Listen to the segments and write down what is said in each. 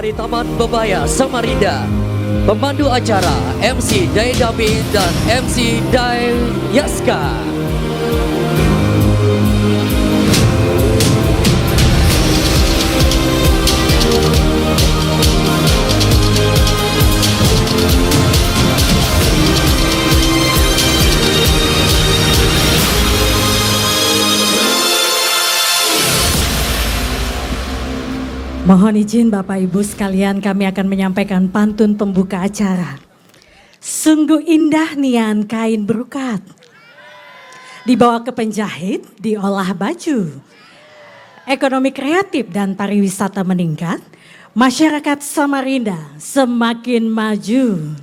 dari Taman Bebaya Samarinda. Pemandu acara MC Dai Dabi dan MC Dai Yaska. Mohon izin Bapak Ibu sekalian, kami akan menyampaikan pantun pembuka acara. Sungguh indah nian kain berukat, dibawa ke penjahit, diolah baju. Ekonomi kreatif dan pariwisata meningkat, masyarakat Samarinda semakin maju.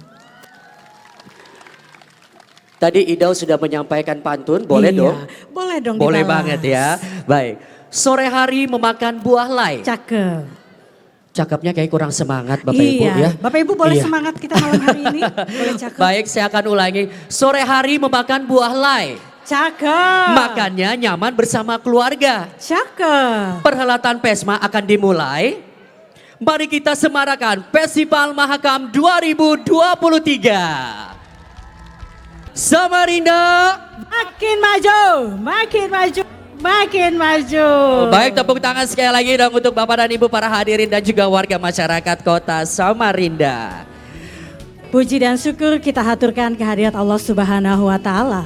Tadi Idau sudah menyampaikan pantun, boleh Iya, dong? boleh dong Boleh dibalas. banget ya, baik. Sore hari memakan buah lai. Cakep. Cakepnya kayak kurang semangat Bapak Ibu Iya, ya. Bapak Ibu boleh Iya. semangat kita malam hari ini. Boleh cakep. Baik, saya akan ulangi. Sore hari memakan buah lai. Cakep. Makannya nyaman bersama keluarga. Cakep. Perhelatan PESMA akan dimulai. Mari kita semarakan Festival Mahakam 2023. Samarinda Makin maju, makin maju, makin maju. Baik, tepuk tangan sekali lagi dong untuk Bapak dan Ibu para hadirin dan juga warga masyarakat kota Samarinda. Puji dan syukur kita haturkan kehadirat Allah Subhanahu wa Ta'ala,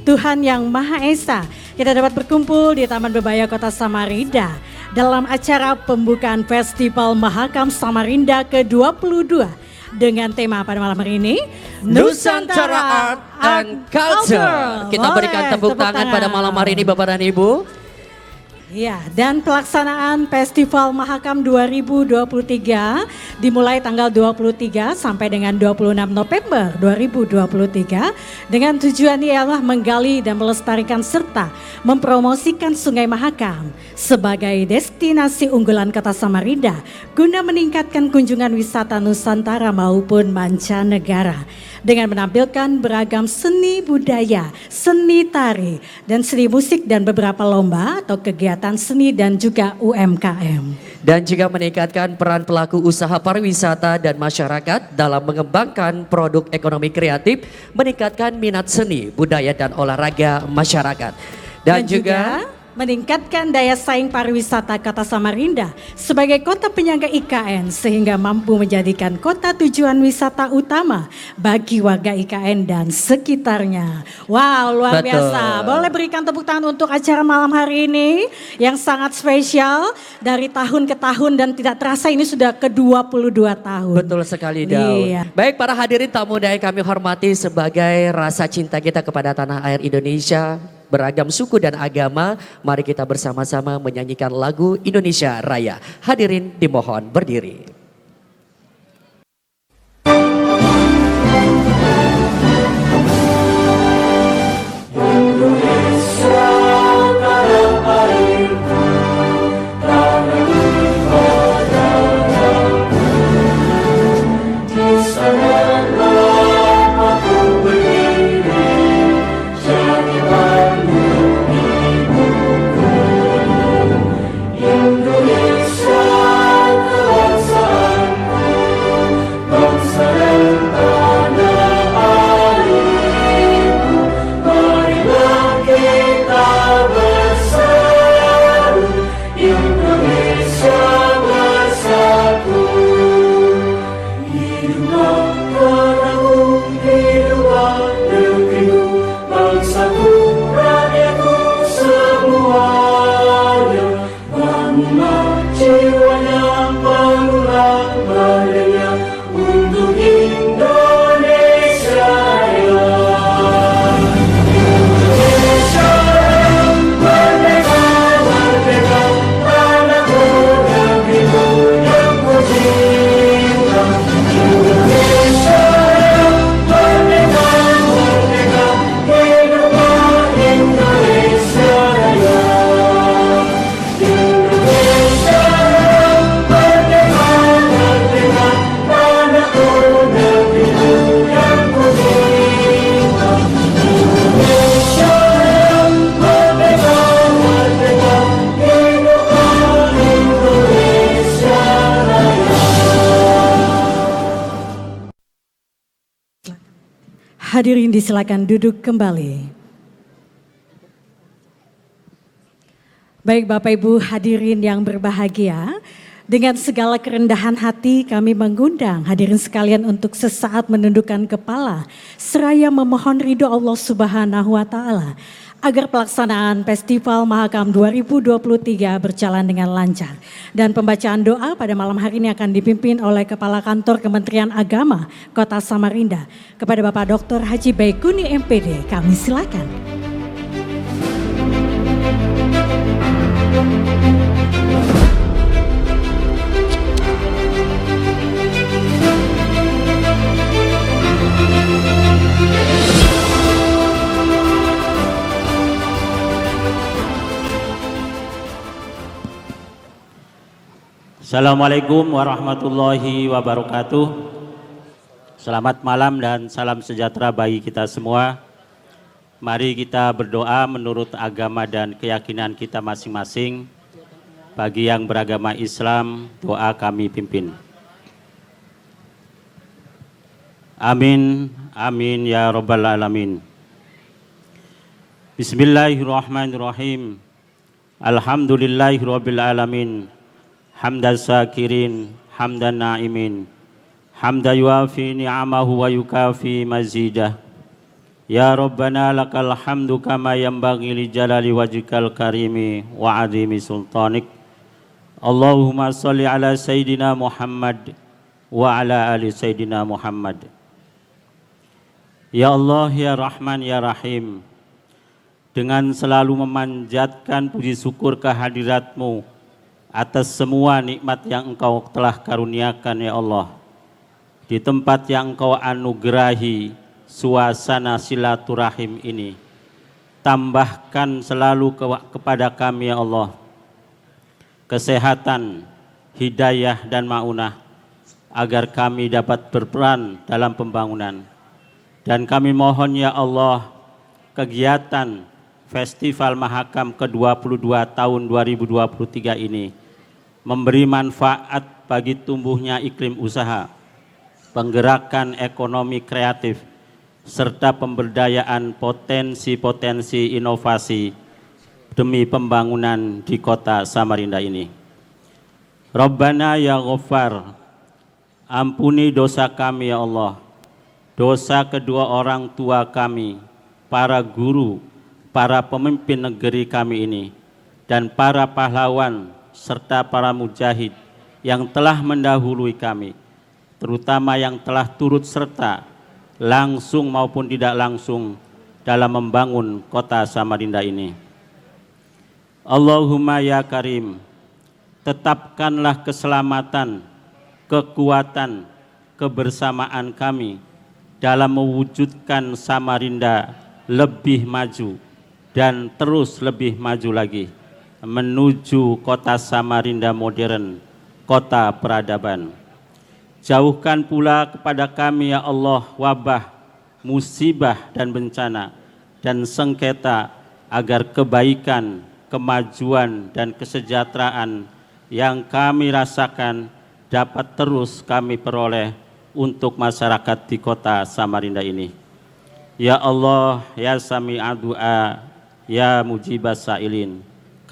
Tuhan yang Maha Esa. Kita dapat berkumpul di Taman Bebaya Kota Samarinda dalam acara pembukaan Festival Mahakam Samarinda ke-22 dengan tema pada malam hari ini Nusantara Art and Culture. Kita Boleh, berikan tepuk tangan pada malam hari ini Bapak dan Ibu. Ya, dan pelaksanaan Festival Mahakam 2023 dimulai tanggal 23 sampai dengan 26 November 2023 dengan tujuan ialah menggali dan melestarikan serta mempromosikan Sungai Mahakam sebagai destinasi unggulan Kota Samarinda guna meningkatkan kunjungan wisata Nusantara maupun mancanegara dengan menampilkan beragam seni budaya, seni tari, dan seni musik dan beberapa lomba atau kegiatan seni dan juga UMKM. Dan juga meningkatkan peran pelaku usaha pariwisata dan masyarakat dalam mengembangkan produk ekonomi kreatif, meningkatkan minat seni, budaya dan olahraga masyarakat. Dan juga meningkatkan daya saing pariwisata Kota Samarinda sebagai kota penyangga IKN sehingga mampu menjadikan kota tujuan wisata utama bagi warga IKN dan sekitarnya. Wow, luar Betul. biasa. Boleh berikan tepuk tangan untuk acara malam hari ini yang sangat spesial dari tahun ke tahun dan tidak terasa ini sudah ke-22 tahun. betul sekali Daud. Iya. Baik para hadirin tamu yang kami hormati sebagai rasa cinta kita kepada tanah air Indonesia. Beragam suku dan agama, mari kita bersama-sama menyanyikan lagu Indonesia Raya. Hadirin dimohon berdiri. Hadirin disilakan duduk kembali. Baik Bapak Ibu hadirin yang berbahagia, dengan segala kerendahan hati kami mengundang hadirin sekalian untuk sesaat menundukkan kepala seraya memohon ridho Allah Subhanahu wa taala agar pelaksanaan Festival Mahakam 2023 berjalan dengan lancar. Dan pembacaan doa pada malam hari ini akan dipimpin oleh Kepala Kantor Kementerian Agama Kota Samarinda. Kepada Bapak Dr. Haji Baikuni MPD, kami silakan. Assalamualaikum warahmatullahi wabarakatuh. Selamat malam dan salam sejahtera bagi kita semua. Mari kita berdoa menurut agama dan keyakinan kita masing-masing. Bagi yang beragama Islam, doa kami pimpin. Amin, amin ya rabbal alamin. Bismillahirrahmanirrahim. Alhamdulillahirabbil alamin. Hamdan syakirin, hamdan na'imin, hamdan yuafi ni'amahu wa yukafi mazidah. Ya Rabbana lakal hamdu kama yanbaghi li jalali wajhikal karimi wa azimi sultanik. Allahumma salli ala Sayyidina Muhammad wa ala ali Sayyidina Muhammad. Ya Allah, ya Rahman, ya Rahim, dengan selalu memanjatkan puji syukur kehadirat-Mu atas semua nikmat yang Engkau telah karuniakan ya Allah, di tempat yang Engkau anugerahi suasana silaturahim ini, tambahkan selalu kepada kami ya Allah kesehatan, hidayah dan maunah, agar kami dapat berperan dalam pembangunan. Dan kami mohon ya Allah, kegiatan Festival Mahakam ke-22 tahun 2023 ini memberi manfaat bagi tumbuhnya iklim usaha, penggerakan ekonomi kreatif, serta pemberdayaan potensi-potensi inovasi demi pembangunan di kota Samarinda ini. Rabbana ya Ghaffar, ampuni dosa kami ya Allah, dosa kedua orang tua kami, para guru, para pemimpin negeri kami ini, dan para pahlawan serta para mujahid yang telah mendahului kami, terutama yang telah turut serta langsung maupun tidak langsung dalam membangun kota Samarinda ini. Allahumma ya Karim, tetapkanlah keselamatan, kekuatan, kebersamaan kami dalam mewujudkan Samarinda lebih maju dan terus lebih maju lagi menuju kota Samarinda modern, kota peradaban. Jauhkan pula kepada kami ya Allah wabah, musibah dan bencana dan sengketa, agar kebaikan, kemajuan dan kesejahteraan yang kami rasakan dapat terus kami peroleh untuk masyarakat di kota Samarinda ini. Ya Allah, ya Sami'a du'a, ya Mujibas sa'ilin,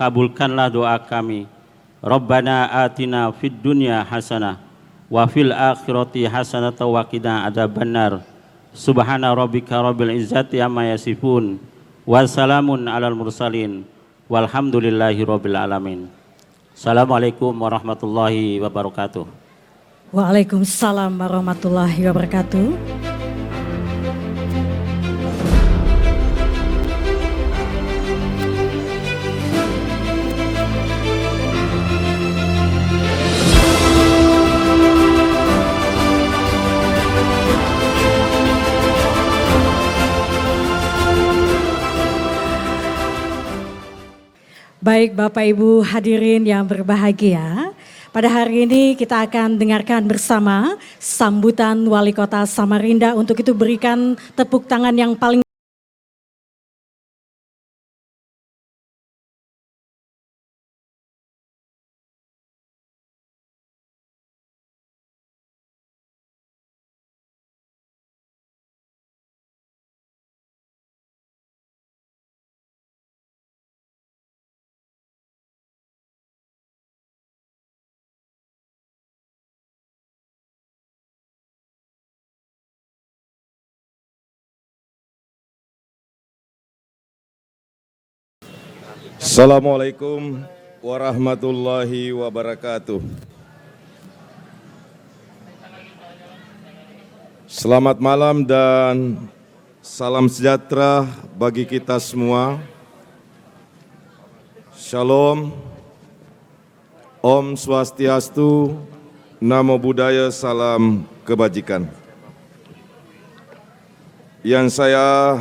kabulkanlah doa kami. Rabbana atina fid dunya hasanah wa fil akhirati hasanah wa qina adzabannar. Subhana rabbika rabbil izzati amma yasifun wa salamun alal mursalin walhamdulillahi rabbil alamin. Assalamualaikum warahmatullahi wabarakatuh. Waalaikumsalam warahmatullahi wabarakatuh. Baik Bapak Ibu hadirin yang berbahagia, pada hari ini kita akan dengarkan bersama sambutan Wali Kota Samarinda. Untuk itu berikan tepuk tangan yang paling Assalamualaikum warahmatullahi wabarakatuh. Selamat malam dan salam sejahtera bagi kita semua. Shalom, Om Swastiastu, Namo Buddhaya, salam kebajikan. Yang saya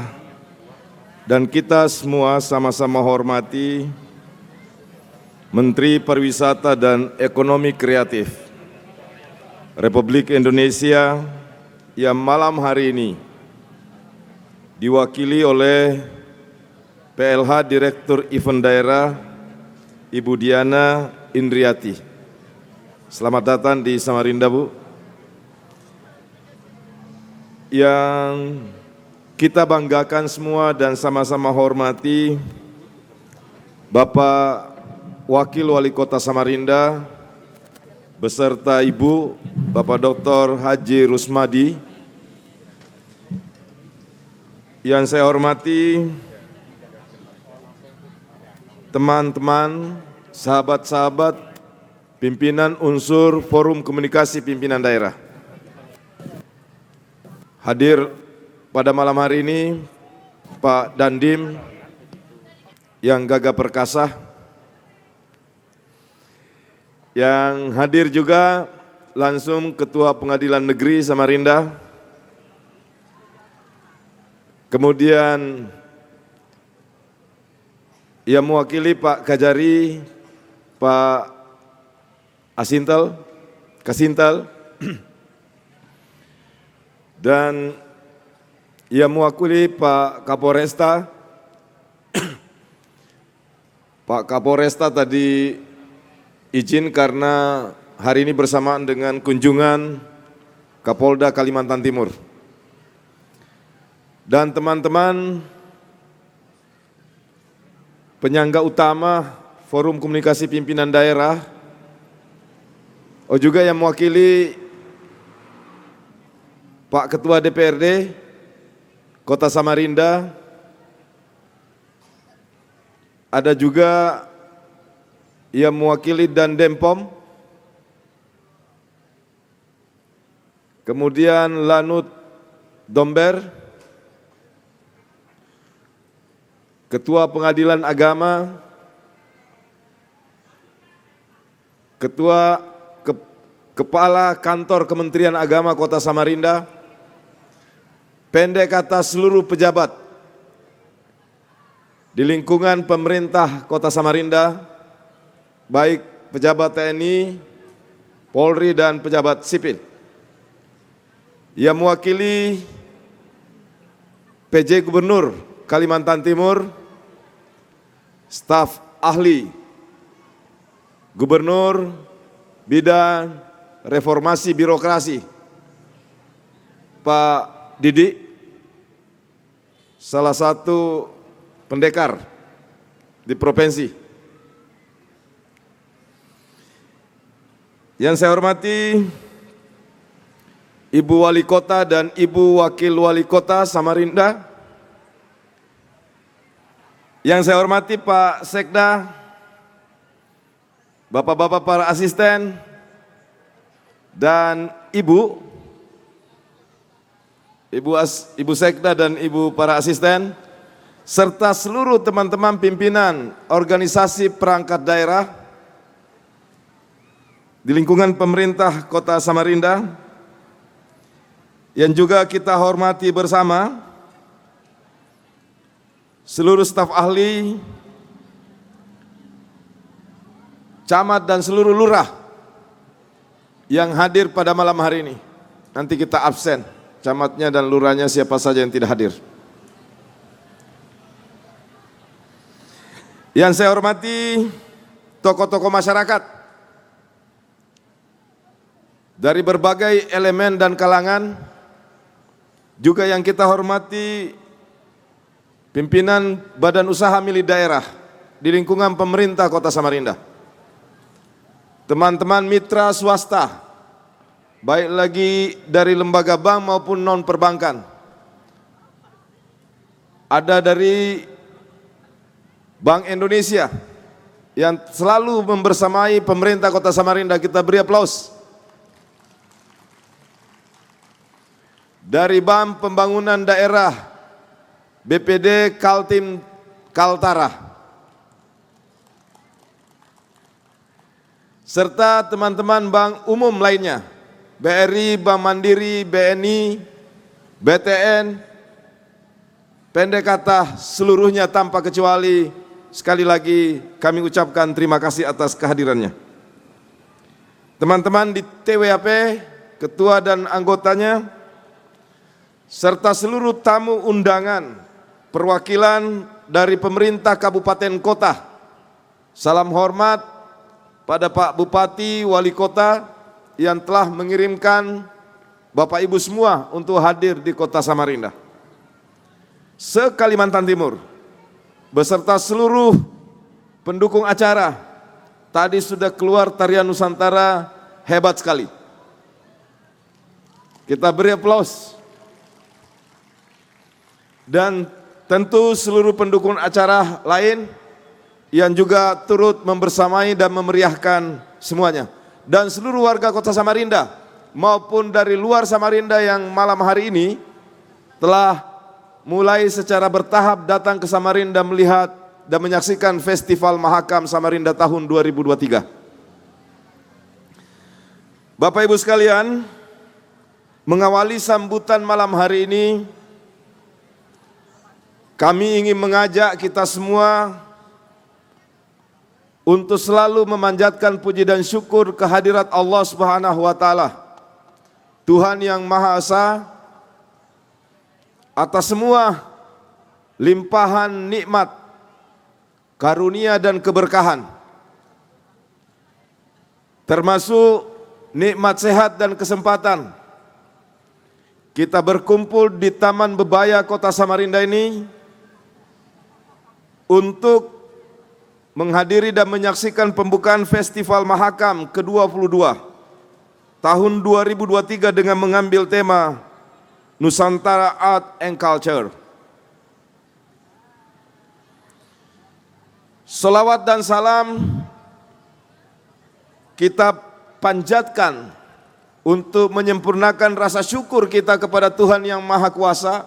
dan kita semua sama-sama hormati Menteri Pariwisata dan Ekonomi Kreatif Republik Indonesia yang malam hari ini diwakili oleh PLH Direktur Event Daerah Ibu Diana Indriati. Selamat datang di Samarinda, Bu. Yang kita banggakan semua dan sama-sama hormati Bapak Wakil Wali Kota Samarinda beserta Ibu Bapak Dr. Haji Rusmadi. Yang saya hormati teman-teman, sahabat-sahabat pimpinan unsur Forum Komunikasi Pimpinan Daerah. Hadir pada malam hari ini Pak Dandim yang gagah perkasa, yang hadir juga langsung Ketua Pengadilan Negeri Samarinda, kemudian yang mewakili Pak Kajari, Pak Kasintal, dan yang mewakili Pak Kapolresta. Pak Kapolresta tadi izin karena hari ini bersamaan dengan kunjungan Kapolda Kalimantan Timur. Dan teman-teman penyangga utama Forum Komunikasi Pimpinan Daerah, juga yang mewakili Pak Ketua DPRD Kota Samarinda, ada juga yang mewakili Dandempom, kemudian Lanut Domber, Ketua Pengadilan Agama, Kepala Kantor Kementerian Agama Kota Samarinda, pendek kata seluruh pejabat di lingkungan pemerintah Kota Samarinda, baik pejabat TNI, Polri dan pejabat sipil. Yang mewakili PJ Gubernur Kalimantan Timur, staf ahli Gubernur Bidang Reformasi Birokrasi, Pak Didi, salah satu pendekar di provinsi. Yang saya hormati Ibu Wali Kota dan Ibu Wakil Wali Kota Samarinda. Yang saya hormati Pak Sekda, Bapak-bapak para asisten, dan Ibu Sekda dan Ibu para asisten, serta seluruh teman-teman pimpinan organisasi perangkat daerah di lingkungan pemerintah Kota Samarinda, yang juga kita hormati bersama seluruh staf ahli, camat dan seluruh lurah yang hadir pada malam hari ini. Nanti kita absen camatnya dan lurahnya siapa saja yang tidak hadir. Yang saya hormati tokoh-tokoh masyarakat dari berbagai elemen dan kalangan, juga yang kita hormati pimpinan badan usaha milik daerah di lingkungan pemerintah Kota Samarinda, teman-teman mitra swasta, baik lagi dari lembaga bank maupun non perbankan, ada dari Bank Indonesia yang selalu membersamai pemerintah Kota Samarinda, kita beri aplaus. Dari Bank Pembangunan Daerah BPD Kaltim Kaltara, serta teman-teman bank umum lainnya, BRI, Bank Mandiri, BNI, BTN, pendek kata seluruhnya tanpa kecuali, sekali lagi kami ucapkan terima kasih atas kehadirannya. Teman-teman di TWAP, ketua dan anggotanya, serta seluruh tamu undangan, perwakilan dari pemerintah kabupaten kota, salam hormat pada Pak Bupati, Wali Kota yang telah mengirimkan Bapak Ibu semua untuk hadir di Kota Samarinda. Se-Kalimantan Timur, beserta seluruh pendukung acara, tadi sudah keluar tarian Nusantara hebat sekali. Kita beri aplaus. Dan tentu seluruh pendukung acara lain yang juga turut membersamai dan memeriahkan semuanya. Dan seluruh warga Kota Samarinda maupun dari luar Samarinda yang malam hari ini telah mulai secara bertahap datang ke Samarinda melihat dan menyaksikan Festival Mahakam Samarinda tahun 2023. Bapak Ibu sekalian, mengawali sambutan malam hari ini, kami ingin mengajak kita semua untuk selalu memanjatkan puji dan syukur kehadirat Allah Subhanahu wa taala, Tuhan yang Maha Esa, atas semua limpahan nikmat, karunia dan keberkahan, termasuk nikmat sehat dan kesempatan kita berkumpul di Taman Bebaya Kota Samarinda ini untuk menghadiri dan menyaksikan pembukaan Festival Mahakam ke-22 tahun 2023 dengan mengambil tema Nusantara Art and Culture. Salawat dan salam kita panjatkan untuk menyempurnakan rasa syukur kita kepada Tuhan yang Maha Kuasa,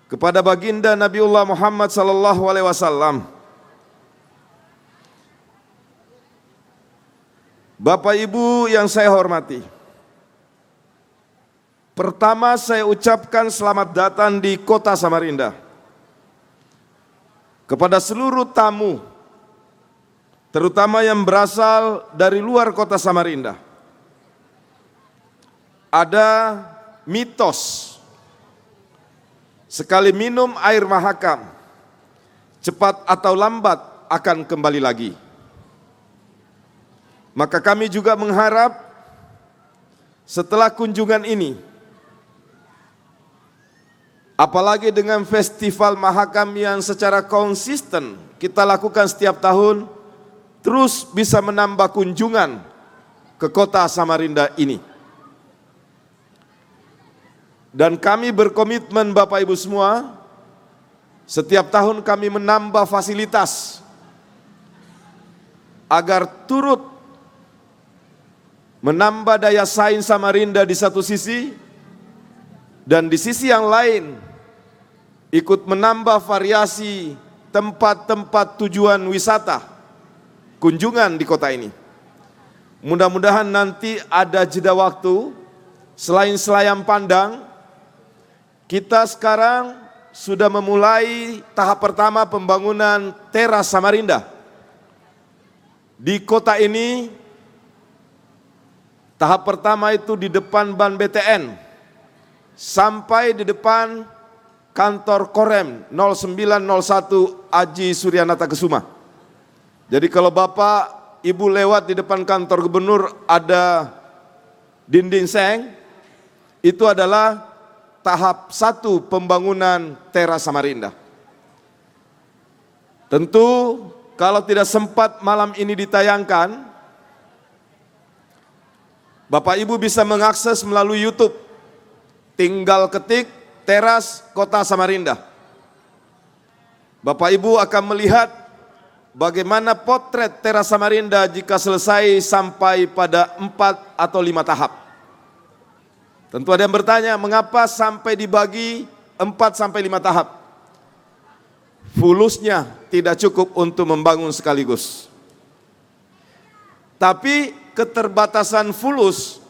kepada baginda Nabiullah Muhammad sallallahu alaihi wasallam. Bapak Ibu yang saya hormati, pertama saya ucapkan selamat datang di Kota Samarinda kepada seluruh tamu, terutama yang berasal dari luar Kota Samarinda. Ada mitos, sekali minum air Mahakam, cepat atau lambat akan kembali lagi. Maka kami juga mengharap setelah kunjungan ini, apalagi dengan Festival Mahakam yang secara konsisten kita lakukan setiap tahun, terus bisa menambah kunjungan ke Kota Samarinda ini. Dan kami berkomitmen Bapak Ibu semua, setiap tahun kami menambah fasilitas agar turut menambah daya saing Samarinda di satu sisi, dan di sisi yang lain ikut menambah variasi tempat-tempat tujuan wisata, kunjungan di kota ini. Mudah-mudahan nanti ada jeda waktu, selain selayang pandang, kita sekarang sudah memulai tahap pertama pembangunan teras Samarinda. Di kota ini, tahap pertama itu di depan Ban BTN, sampai di depan kantor Korem 0901 Aji Suryanata Kesuma. Jadi kalau Bapak Ibu lewat di depan kantor gubernur ada dinding seng, itu adalah tahap 1 pembangunan teras Samarinda. Tentu kalau tidak sempat malam ini ditayangkan, Bapak Ibu bisa mengakses melalui YouTube. Tinggal ketik teras Kota Samarinda. Bapak Ibu akan melihat bagaimana potret Teras Samarinda jika selesai sampai pada 4 atau 5 tahap. Tentu ada yang bertanya, mengapa sampai dibagi 4 sampai 5 tahap? Fulusnya tidak cukup untuk membangun sekaligus. Tapi keterbatasan fulus,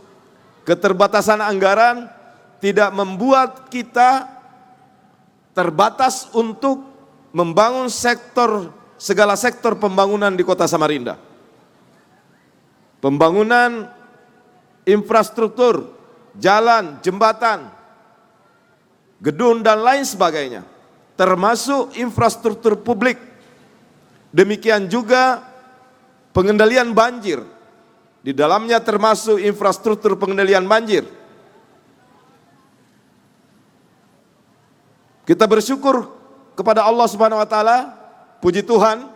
keterbatasan anggaran tidak membuat kita terbatas untuk membangun segala sektor pembangunan di Kota Samarinda. Pembangunan infrastruktur, jalan, jembatan, gedung dan lain sebagainya, termasuk infrastruktur publik. Demikian juga pengendalian banjir, di dalamnya termasuk infrastruktur pengendalian banjir. Kita bersyukur kepada Allah Subhanahu wa taala, puji Tuhan,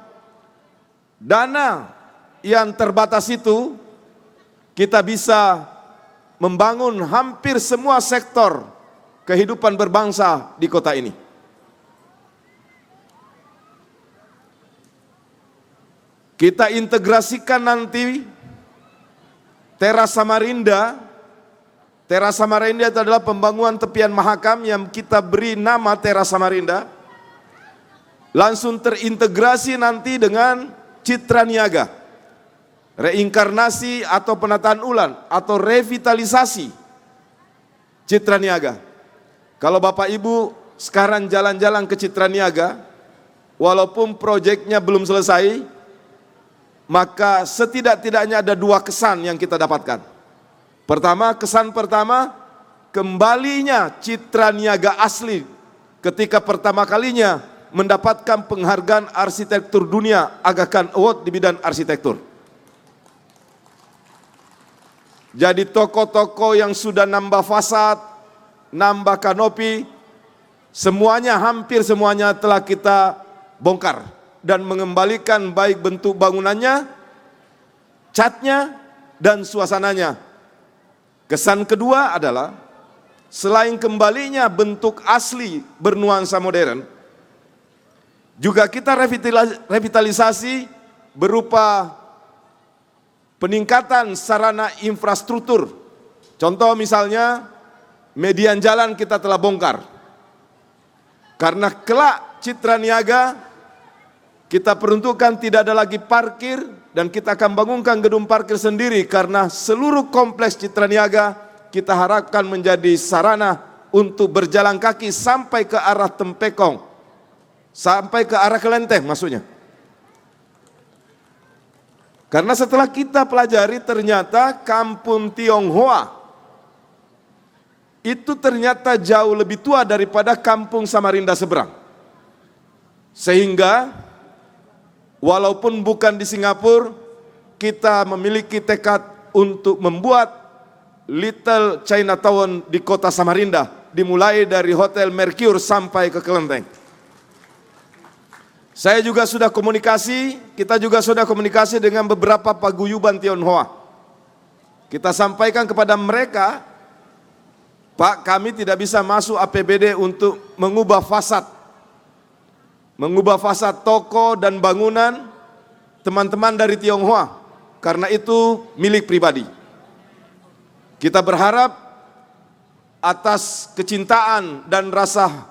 dana yang terbatas itu kita bisa membangun hampir semua sektor kehidupan berbangsa di kota ini. Kita integrasikan nanti Teras Samarinda. Teras Samarinda itu adalah pembangunan tepian Mahakam yang kita beri nama Teras Samarinda. Langsung terintegrasi nanti dengan Citra Niaga. Reinkarnasi atau penataan ulang atau revitalisasi Citra Niaga. Kalau Bapak Ibu sekarang jalan-jalan ke Citra Niaga, walaupun proyeknya belum selesai, maka setidak-tidaknya ada 2 kesan yang kita dapatkan. Pertama, kesan pertama, kembalinya Citra Niaga asli ketika pertama kalinya mendapatkan penghargaan arsitektur dunia Aga Khan Award di bidang arsitektur. Jadi toko-toko yang sudah nambah fasad, nambah kanopi, semuanya, hampir semuanya telah kita bongkar dan mengembalikan baik bentuk bangunannya, catnya, dan suasananya. Kesan kedua adalah selain kembalinya bentuk asli bernuansa modern, juga kita revitalisasi berupa peningkatan sarana infrastruktur. Contoh misalnya, median jalan kita telah bongkar. Karena kelak Citra Niaga kita peruntukkan tidak ada lagi parkir, dan kita akan bangunkan gedung parkir sendiri karena seluruh kompleks Citra Niaga kita harapkan menjadi sarana untuk berjalan kaki sampai ke arah Tempekong, sampai ke arah Kelenteng maksudnya. Karena setelah kita pelajari ternyata Kampung Tionghoa itu ternyata jauh lebih tua daripada Kampung Samarinda seberang. Sehingga walaupun bukan di Singapura, kita memiliki tekad untuk membuat Little Chinatown di Kota Samarinda, dimulai dari Hotel Mercure sampai ke Kelenteng. Saya juga sudah komunikasi, kita juga sudah komunikasi dengan beberapa paguyuban Tionghoa. Kita sampaikan kepada mereka, Pak, kami tidak bisa masuk APBD untuk mengubah fasad toko dan bangunan teman-teman dari Tionghoa, karena itu milik pribadi. Kita berharap atas kecintaan dan rasa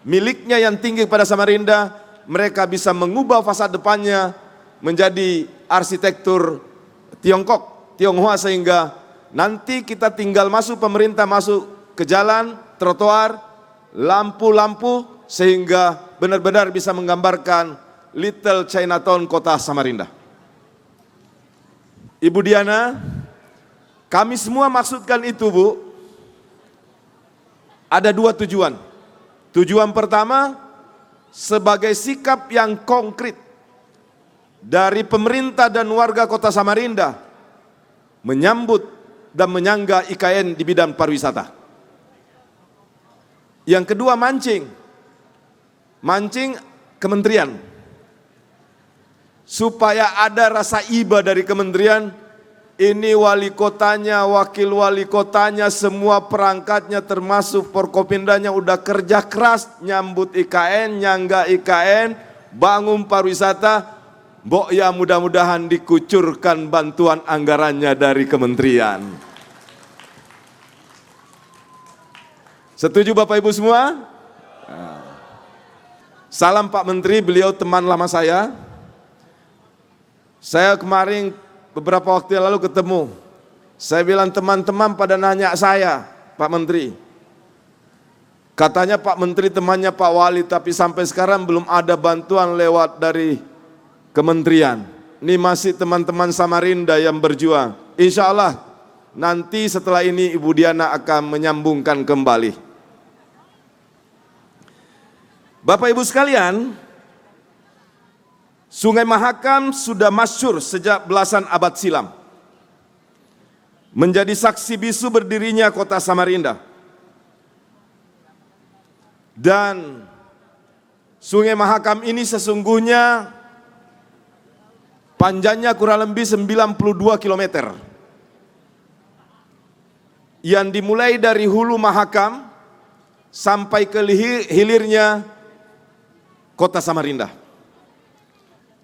miliknya yang tinggi pada Samarinda, mereka bisa mengubah fasad depannya menjadi arsitektur Tionghoa, sehingga nanti kita tinggal masuk, pemerintah masuk ke jalan, trotoar, lampu-lampu, sehingga benar-benar bisa menggambarkan Little Chinatown Kota Samarinda. Ibu Diana, kami semua maksudkan itu, Bu. Ada 2 tujuan. Tujuan pertama, sebagai sikap yang konkret dari pemerintah dan warga Kota Samarinda menyambut dan menyangga IKN di bidang pariwisata. Yang kedua, mancing kementerian, supaya ada rasa iba dari kementerian. Ini wali kotanya, wakil wali kotanya, semua perangkatnya termasuk Forkopimdanya udah kerja keras nyambut IKN, nyangga IKN, bangun pariwisata, mbok ya mudah-mudahan dikucurkan bantuan anggarannya dari kementerian. Setuju Bapak Ibu semua? Salam Pak Menteri, beliau teman lama saya. Saya kemarin beberapa waktu yang lalu ketemu. Saya bilang teman-teman pada nanya saya, Pak Menteri. Katanya Pak Menteri temannya Pak Wali, tapi sampai sekarang belum ada bantuan lewat dari kementerian. Ini masih teman-teman Samarinda yang berjuang. Insya Allah nanti setelah ini Ibu Diana akan menyambungkan kembali. Bapak Ibu sekalian, Sungai Mahakam sudah masyhur sejak belasan abad silam. Menjadi saksi bisu berdirinya kota Samarinda. Dan Sungai Mahakam ini sesungguhnya panjangnya kurang lebih 92 km. Yang dimulai dari hulu Mahakam sampai ke hilirnya kota Samarinda.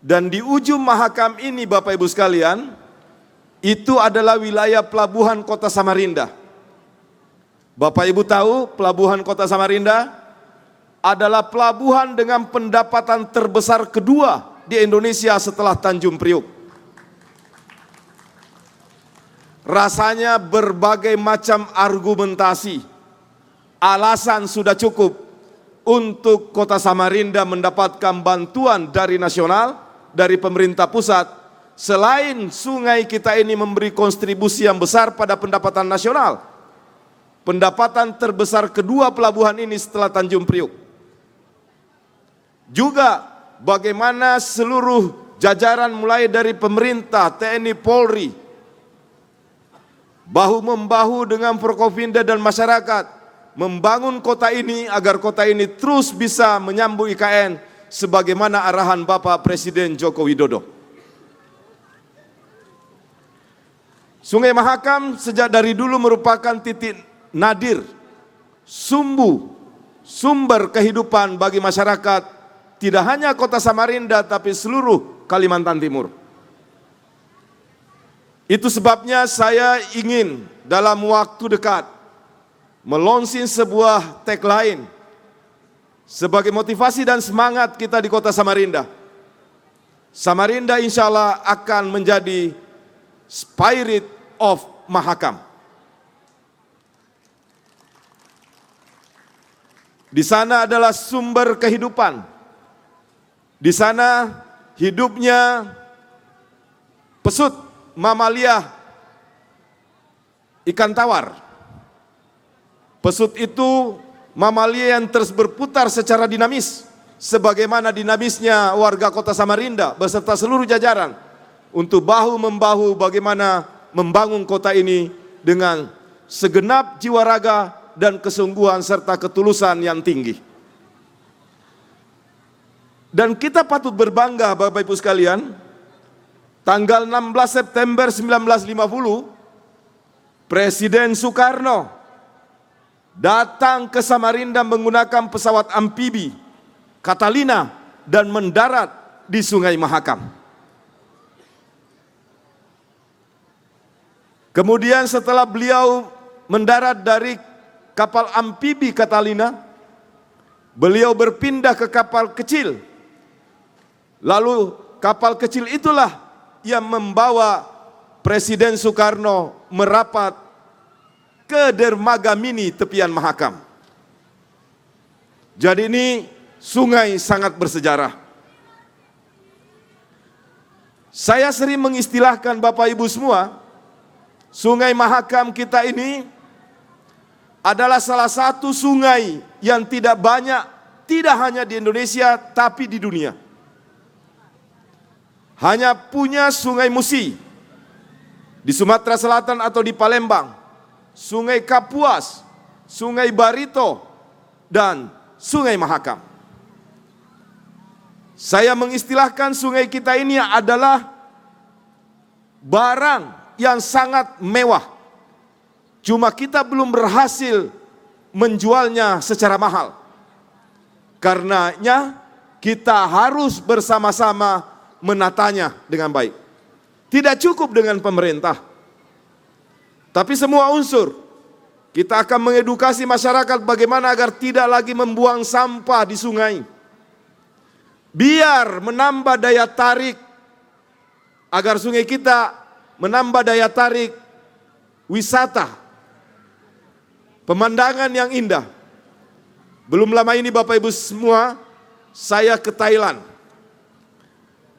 Dan di ujung Mahakam ini Bapak Ibu sekalian, itu adalah wilayah pelabuhan kota Samarinda. Bapak Ibu tahu pelabuhan kota Samarinda adalah pelabuhan dengan pendapatan terbesar kedua di Indonesia setelah Tanjung Priuk. Rasanya berbagai macam argumentasi, alasan sudah cukup untuk kota Samarinda mendapatkan bantuan dari nasional, dari pemerintah pusat. Selain sungai kita ini memberi kontribusi yang besar pada pendapatan nasional, pendapatan terbesar kedua pelabuhan ini setelah Tanjung Priuk. Juga bagaimana seluruh jajaran mulai dari pemerintah, TNI, Polri, bahu-membahu dengan Forkopimda dan masyarakat, membangun kota ini agar kota ini terus bisa menyambung IKN sebagaimana arahan Bapak Presiden Joko Widodo. Sungai Mahakam sejak dari dulu merupakan titik nadir, sumber kehidupan bagi masyarakat tidak hanya kota Samarinda tapi seluruh Kalimantan Timur. Itu sebabnya saya ingin dalam waktu dekat melonsing sebuah tagline sebagai motivasi dan semangat kita di kota Samarinda. Samarinda insya Allah akan menjadi Spirit of Mahakam. Di sana adalah sumber kehidupan. Di sana hidupnya pesut, mamalia, ikan tawar. Pesut itu mamalia yang terus berputar secara dinamis, sebagaimana dinamisnya warga kota Samarinda beserta seluruh jajaran untuk bahu-membahu bagaimana membangun kota ini dengan segenap jiwa raga dan kesungguhan serta ketulusan yang tinggi. Dan kita patut berbangga Bapak Ibu sekalian, tanggal 16 September 1950, Presiden Soekarno datang ke Samarinda menggunakan pesawat amfibi Catalina dan mendarat di Sungai Mahakam. Kemudian setelah beliau mendarat dari kapal amfibi Catalina, beliau berpindah ke kapal kecil. Lalu kapal kecil itulah yang membawa Presiden Soekarno merapat ke dermaga mini tepian Mahakam. Jadi ini sungai sangat bersejarah. Saya sering mengistilahkan Bapak Ibu semua, Sungai Mahakam kita ini adalah salah satu sungai yang tidak banyak, tidak hanya di Indonesia tapi di dunia. Hanya punya Sungai Musi di Sumatera Selatan atau di Palembang, Sungai Kapuas, Sungai Barito, dan Sungai Mahakam. Saya mengistilahkan sungai kita ini adalah barang yang sangat mewah. Cuma kita belum berhasil menjualnya secara mahal. Karenanya kita harus bersama-sama menatanya dengan baik. Tidak cukup dengan pemerintah, tapi semua unsur. Kita akan mengedukasi masyarakat bagaimana agar tidak lagi membuang sampah di sungai. Biar menambah daya tarik, agar sungai kita menambah daya tarik wisata, pemandangan yang indah. Belum lama ini Bapak Ibu semua, saya ke Thailand.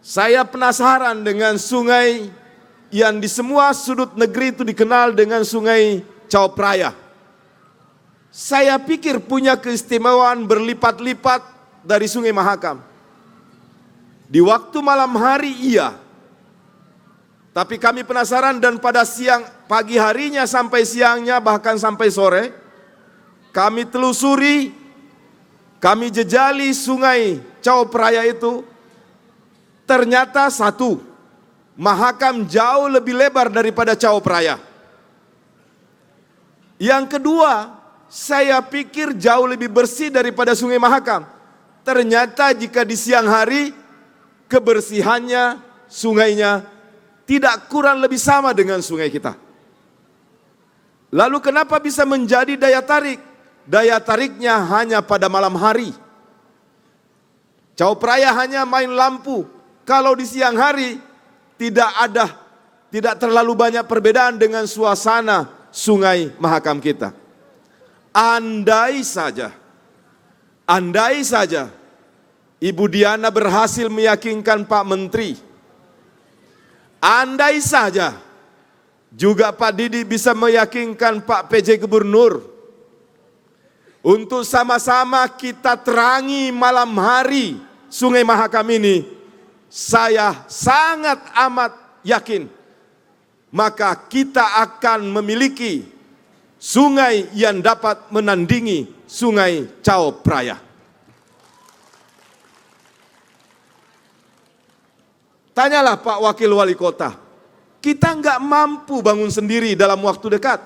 Saya penasaran dengan sungai yang di semua sudut negeri itu dikenal dengan sungai Chao Phraya. Saya pikir punya keistimewaan berlipat-lipat dari sungai Mahakam. Di waktu malam hari iya, tapi kami penasaran dan pada pagi harinya sampai siangnya bahkan sampai sore, kami telusuri, kami jejali sungai Chao Phraya itu. Ternyata satu, Mahakam jauh lebih lebar daripada Chao Phraya. Yang kedua, saya pikir jauh lebih bersih daripada sungai Mahakam. Ternyata jika di siang hari, kebersihannya sungainya tidak kurang lebih sama dengan sungai kita. Lalu kenapa bisa menjadi daya tarik? Daya tariknya hanya pada malam hari. Chao Phraya hanya main lampu. Kalau di siang hari tidak terlalu banyak perbedaan dengan suasana sungai Mahakam kita. Andai saja Ibu Diana berhasil meyakinkan Pak Menteri, andai saja juga Pak Didi bisa meyakinkan Pak PJ Gubernur untuk sama-sama kita terangi malam hari sungai Mahakam ini, saya sangat amat yakin maka kita akan memiliki sungai yang dapat menandingi sungai Chao Phraya. Tanyalah Pak Wakil Wali Kota, kita nggak mampu bangun sendiri dalam waktu dekat.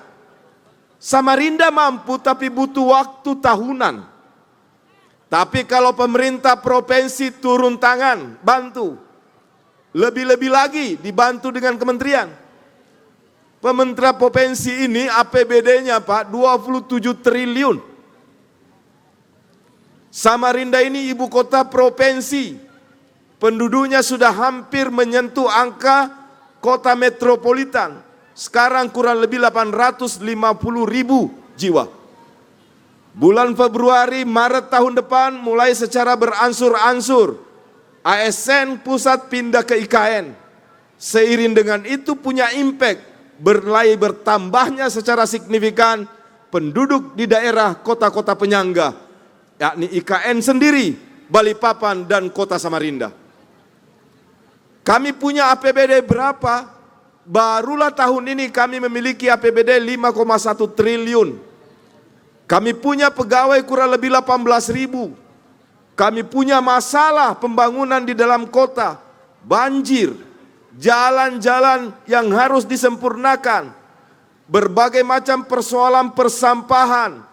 Samarinda mampu tapi butuh waktu tahunan. Tapi kalau pemerintah provinsi turun tangan, bantu. Lebih-lebih lagi dibantu dengan kementerian. Pemerintah provinsi ini APBD-nya Pak 27 triliun. Samarinda ini ibu kota provinsi. Penduduknya sudah hampir menyentuh angka kota metropolitan. Sekarang kurang lebih 850.000 jiwa. Bulan Februari, Maret tahun depan mulai secara beransur-ansur ASN pusat pindah ke IKN. Seiring dengan itu punya impact mulai bertambahnya secara signifikan penduduk di daerah kota-kota penyangga, yakni IKN sendiri, Balikpapan dan kota Samarinda. Kami punya APBD berapa? Barulah tahun ini kami memiliki APBD 5,1 triliun. Kami punya pegawai kurang lebih 18.000. Kami punya masalah pembangunan di dalam kota, banjir, jalan-jalan yang harus disempurnakan, berbagai macam persoalan persampahan,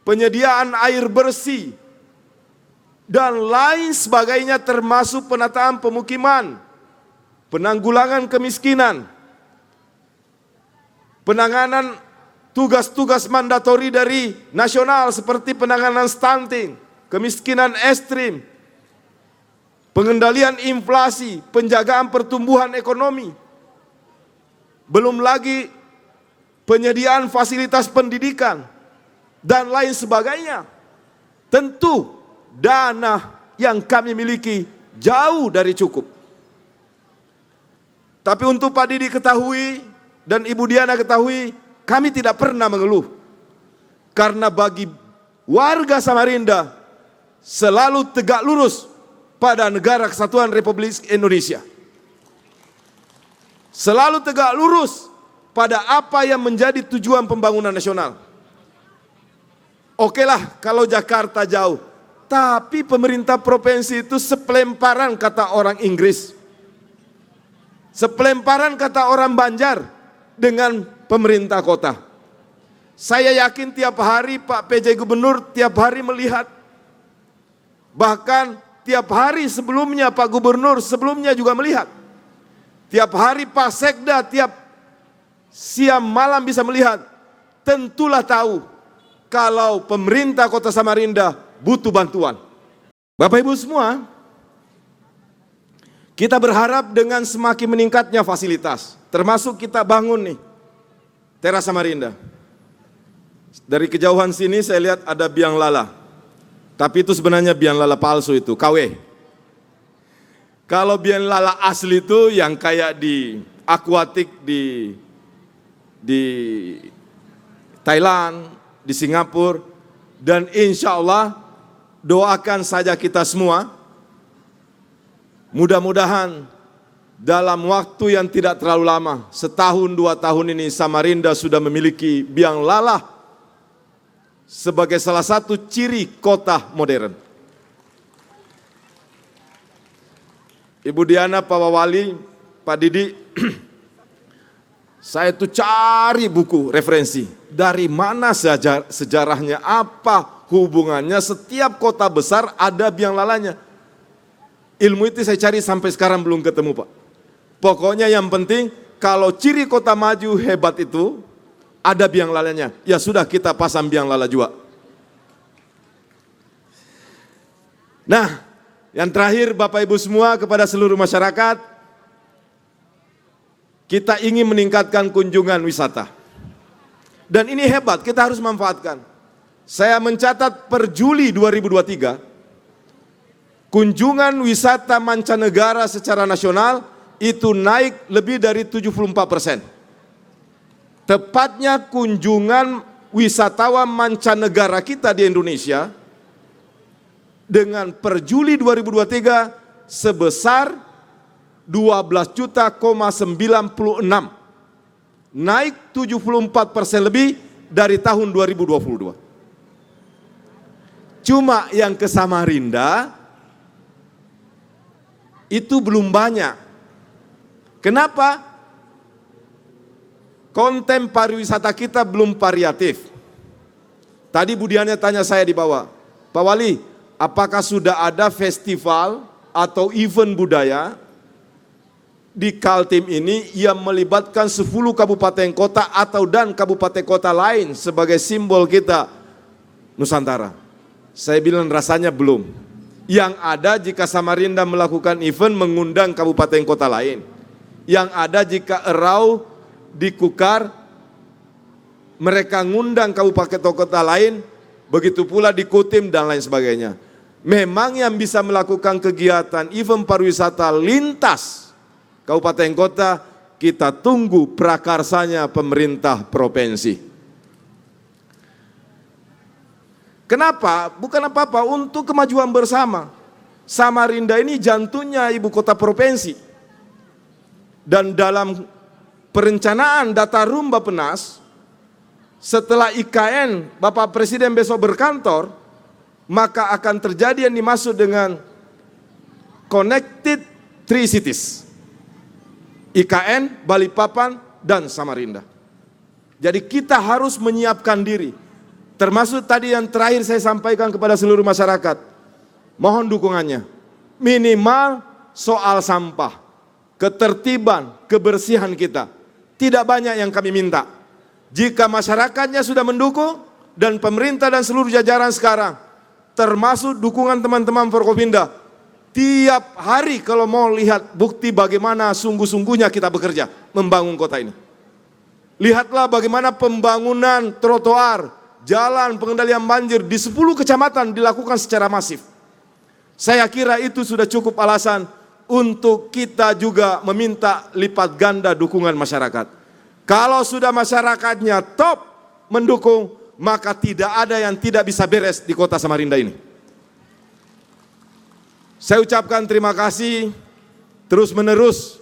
penyediaan air bersih, dan lain sebagainya termasuk penataan pemukiman, penanggulangan kemiskinan, penanganan tugas-tugas mandatori dari nasional seperti penanganan stunting, kemiskinan ekstrim, pengendalian inflasi, penjagaan pertumbuhan ekonomi, belum lagi penyediaan fasilitas pendidikan, dan lain sebagainya. Tentu dana yang kami miliki jauh dari cukup. Tapi untuk Pak Didi ketahui dan Ibu Diana ketahui, kami tidak pernah mengeluh. Karena bagi warga Samarinda selalu tegak lurus pada negara kesatuan Republik Indonesia. Selalu tegak lurus pada apa yang menjadi tujuan pembangunan nasional. Okelah kalau Jakarta jauh, tapi pemerintah provinsi itu sepelemparan kata orang Inggris. Sepelemparan kata orang Banjar dengan pemerintah kota. Saya yakin tiap hari Pak PJ Gubernur tiap hari melihat Bahkan tiap hari sebelumnya Pak Gubernur sebelumnya juga melihat. Tiap hari Pak Sekda tiap siang malam bisa melihat. Tentulah tahu kalau pemerintah Kota Samarinda butuh bantuan. Bapak Ibu semua, kita berharap dengan semakin meningkatnya fasilitas, termasuk kita bangun nih Teras Samarinda. Dari kejauhan sini saya lihat ada biang lala. Tapi itu sebenarnya biang lala palsu itu, KW. Kalau biang lala asli itu yang kayak di akuatik di Thailand, di Singapura, dan insya Allah doakan saja kita semua, mudah-mudahan dalam waktu yang tidak terlalu lama, setahun 2 tahun ini Samarinda sudah memiliki biang lala sebagai salah satu ciri kota modern. Ibu Diana, Pak Wawali, Pak Didi, saya tuh cari buku referensi. Dari mana sejarahnya, apa hubungannya setiap kota besar ada biang lalanya. Ilmu itu saya cari sampai sekarang belum ketemu, Pak. Pokoknya yang penting kalau ciri kota maju hebat itu ada biang lalanya. Ya sudah, kita pasang biang lala juga. Nah, yang terakhir Bapak Ibu semua, kepada seluruh masyarakat, kita ingin meningkatkan kunjungan wisata. Dan ini hebat, kita harus manfaatkan. Saya mencatat per Juli 2023, kunjungan wisata mancanegara secara nasional itu naik lebih dari 74%. Tepatnya kunjungan wisatawan mancanegara kita di Indonesia dengan per Juli 2023 sebesar 12,96 juta, naik 74% lebih dari tahun 2022. Cuma yang ke Samarinda itu belum banyak. Kenapa? Konten pariwisata kita belum variatif. Tadi Bu Diana tanya saya di bawah, Pak Wali, apakah sudah ada festival atau event budaya di Kaltim ini yang melibatkan 10 kabupaten kota atau dan kabupaten kota lain sebagai simbol kita Nusantara? Saya bilang rasanya belum. Yang ada jika Samarinda melakukan event mengundang kabupaten kota lain. Yang ada jika Erau di Kukar mereka ngundang kabupaten kota lain, begitu pula di Kutim dan lain sebagainya. Memang yang bisa melakukan kegiatan event pariwisata lintas kabupaten kota, kita tunggu prakarsanya pemerintah provinsi. Kenapa? Bukan apa-apa, untuk kemajuan bersama. Samarinda ini jantungnya ibu kota provinsi. Dan dalam perencanaan data room Bappenas, setelah IKN Bapak Presiden besok berkantor, maka akan terjadi yang dimaksud dengan Connected Three Cities. IKN, Balikpapan, dan Samarinda. Jadi kita harus menyiapkan diri. Termasuk tadi yang terakhir saya sampaikan kepada seluruh masyarakat. Mohon dukungannya. Minimal soal sampah, ketertiban, kebersihan kita. Tidak banyak yang kami minta. Jika masyarakatnya sudah mendukung dan pemerintah dan seluruh jajaran sekarang, termasuk dukungan teman-teman Forkopimda, tiap hari kalau mau lihat bukti bagaimana sungguh-sungguhnya kita bekerja membangun kota ini. Lihatlah bagaimana pembangunan trotoar, jalan, pengendalian banjir di 10 kecamatan dilakukan secara masif. Saya kira itu sudah cukup alasan untuk kita juga meminta lipat ganda dukungan masyarakat. Kalau sudah masyarakatnya top mendukung, maka tidak ada yang tidak bisa beres di kota Samarinda ini. Saya ucapkan terima kasih terus menerus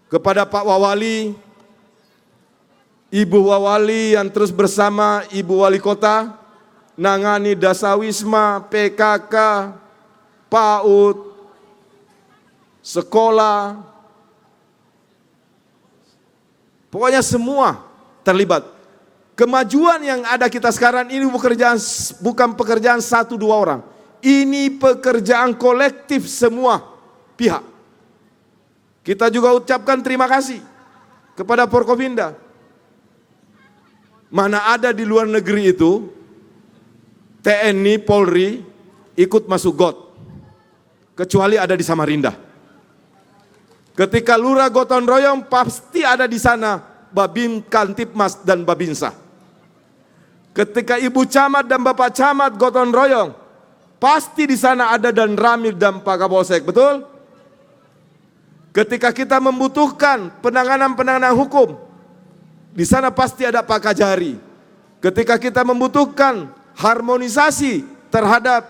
kepada Pak Wawali, Ibu Wawali yang terus bersama Ibu Wali Kota nangani Dasawisma, PKK, PAUD, sekolah, pokoknya semua terlibat. Kemajuan yang ada kita sekarang ini bukan pekerjaan 1-2 orang. ini pekerjaan kolektif semua pihak. Kita juga ucapkan terima kasih kepada Forkopimda. Mana ada di luar negeri itu TNI, Polri ikut masuk GOT, kecuali ada di Samarinda. Ketika lurah gotong royong pasti ada di sana Babin Kantipmas dan Babinsa. Ketika ibu camat dan bapak camat gotong royong, pasti di sana ada dan Ramil dan Pak Kapolsek, betul? Ketika kita membutuhkan penanganan hukum, di sana pasti ada Pak Kajari. Ketika kita membutuhkan harmonisasi terhadap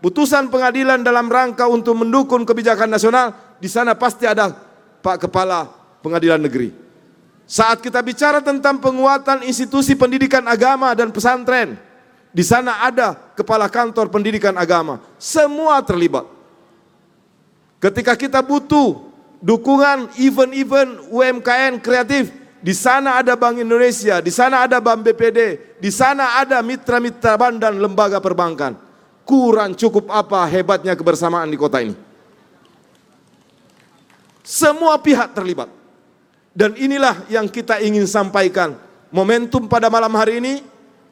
putusan pengadilan dalam rangka untuk mendukung kebijakan nasional, di sana pasti ada Pak Kepala Pengadilan Negeri. Saat kita bicara tentang penguatan institusi pendidikan agama dan pesantren, di sana ada Kepala Kantor Pendidikan Agama. Semua terlibat. Ketika kita butuh dukungan event-event UMKM kreatif, di sana ada Bank Indonesia, di sana ada Bank BPD, di sana ada mitra-mitra bank dan lembaga perbankan. Kurang cukup apa hebatnya kebersamaan di kota ini. Semua pihak terlibat. Dan inilah yang kita ingin sampaikan. Momentum pada malam hari ini,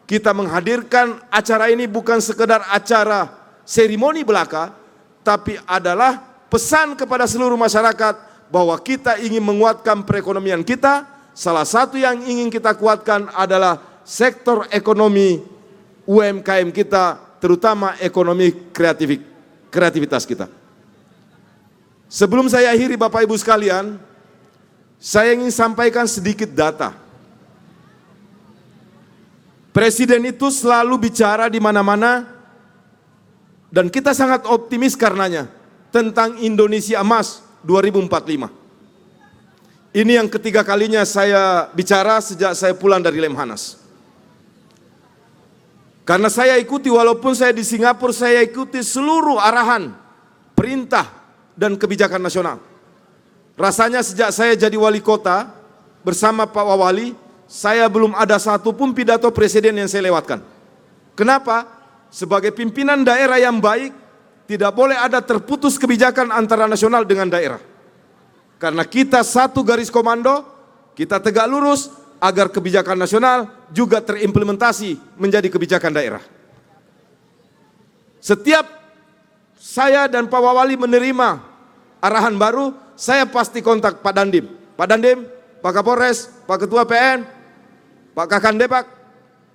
kita menghadirkan acara ini bukan sekedar acara seremoni belaka, tapi adalah pesan kepada seluruh masyarakat bahwa kita ingin menguatkan perekonomian kita. Salah satu yang ingin kita kuatkan adalah sektor ekonomi UMKM kita, terutama ekonomi kreativitas kita. Sebelum saya akhiri Bapak Ibu sekalian, saya ingin sampaikan sedikit data. Presiden itu selalu bicara di mana-mana dan kita sangat optimis karenanya tentang Indonesia Emas 2045. Ini yang ketiga kalinya saya bicara sejak saya pulang dari Lemhanas. Karena saya ikuti, walaupun saya di Singapura, saya ikuti seluruh arahan, perintah, dan kebijakan nasional. Rasanya sejak saya jadi wali kota bersama Pak Wawali, saya belum ada satupun pidato presiden yang saya lewatkan. Kenapa? Sebagai pimpinan daerah yang baik, tidak boleh ada terputus kebijakan antara nasional dengan daerah. Karena kita satu garis komando, kita tegak lurus agar kebijakan nasional juga terimplementasi menjadi kebijakan daerah. Setiap saya dan Pak Wawali menerima arahan baru, saya pasti kontak Pak Dandim. Pak Dandim, Pak Kapolres, Pak Ketua PN, Pak Kakandepak,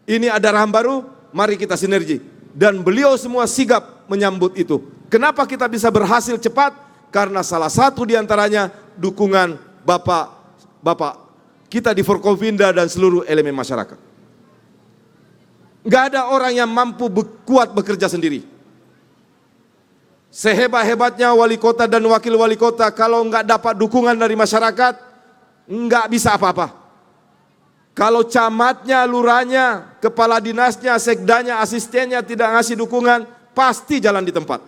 ini ada arahan baru, mari kita sinergi. Dan beliau semua sigap menyambut itu. Kenapa kita bisa berhasil cepat? Karena salah satu diantaranya dukungan Bapak kita di Forkopimda dan seluruh elemen masyarakat. Gak ada orang yang mampu kuat bekerja sendiri. Sehebat-hebatnya wali kota dan wakil wali kota, kalau nggak dapat dukungan dari masyarakat, nggak bisa apa-apa. Kalau camatnya, lurahnya, kepala dinasnya, sekdanya, asistennya tidak ngasih dukungan, pasti jalan di tempat.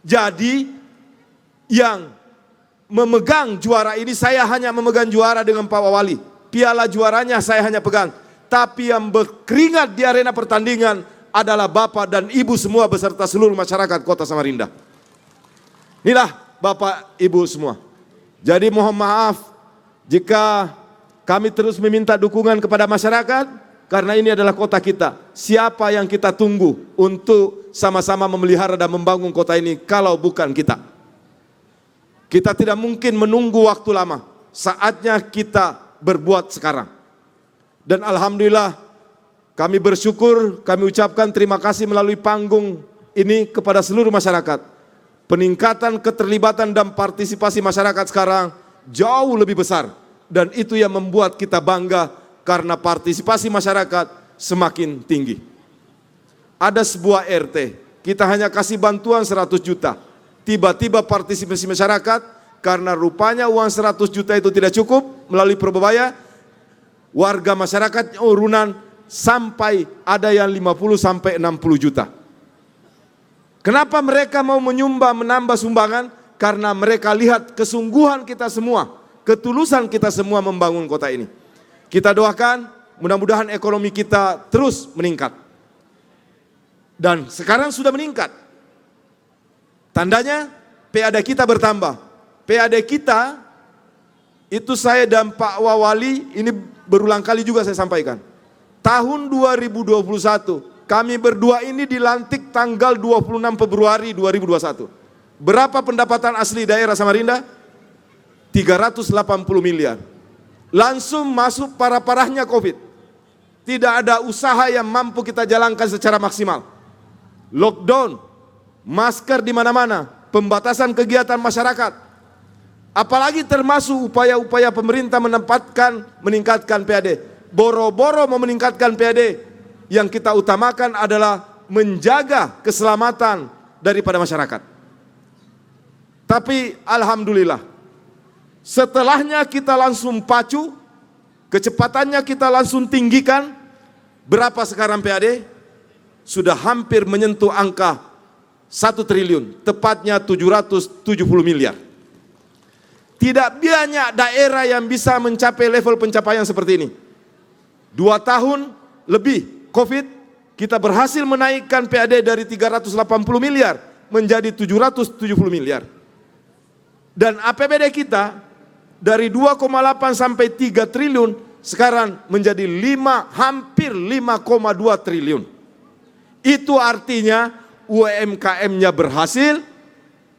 Jadi yang memegang juara ini, saya hanya memegang juara dengan Pak Wawali. Piala juaranya saya hanya pegang. Tapi yang berkeringat di arena pertandingan adalah Bapak dan Ibu semua beserta seluruh masyarakat Kota Samarinda. Inilah Bapak Ibu semua. Jadi mohon maaf jika kami terus meminta dukungan kepada masyarakat, karena ini adalah kota kita. Siapa yang kita tunggu untuk sama-sama memelihara dan membangun kota ini kalau bukan kita? Kita tidak mungkin menunggu waktu lama. Saatnya kita berbuat sekarang. Dan alhamdulillah kami bersyukur, kami ucapkan terima kasih melalui panggung ini kepada seluruh masyarakat. Peningkatan keterlibatan dan partisipasi masyarakat sekarang jauh lebih besar. Dan itu yang membuat kita bangga karena partisipasi masyarakat semakin tinggi. Ada sebuah RT, kita hanya kasih bantuan 100 juta. Tiba-tiba partisipasi masyarakat, karena rupanya uang 100 juta itu tidak cukup melalui Probebaya, warga masyarakat urunan sampai ada yang 50 sampai 60 juta. Kenapa mereka mau menyumbang, menambah sumbangan? Karena mereka lihat kesungguhan kita semua, ketulusan kita semua membangun kota ini. Kita doakan mudah-mudahan ekonomi kita terus meningkat. Dan sekarang sudah meningkat. Tandanya PAD kita bertambah. PAD kita itu saya dan Pak Wawali ini berulang kali juga saya sampaikan. Tahun 2021 kami berdua ini dilantik tanggal 26 Februari 2021. Berapa pendapatan asli daerah Samarinda? 380 miliar. Langsung masuk parah-parahnya Covid. Tidak ada usaha yang mampu kita jalankan secara maksimal. Lockdown, masker di mana-mana, pembatasan kegiatan masyarakat. Apalagi termasuk upaya-upaya pemerintah meningkatkan PAD. Boro-boro mau meningkatkan PAD, yang kita utamakan adalah menjaga keselamatan daripada masyarakat. Tapi alhamdulillah, setelahnya kita langsung pacu, kecepatannya kita langsung tinggikan. Berapa sekarang PAD? Sudah hampir menyentuh angka 1 triliun, tepatnya 770 miliar. Tidak banyak daerah yang bisa mencapai level pencapaian seperti ini. 2 tahun lebih Covid, kita berhasil menaikkan PAD dari 380 miliar menjadi 770 miliar. Dan APBD kita dari 2,8 sampai 3 triliun sekarang menjadi hampir 5,2 triliun. Itu artinya UMKM-nya berhasil,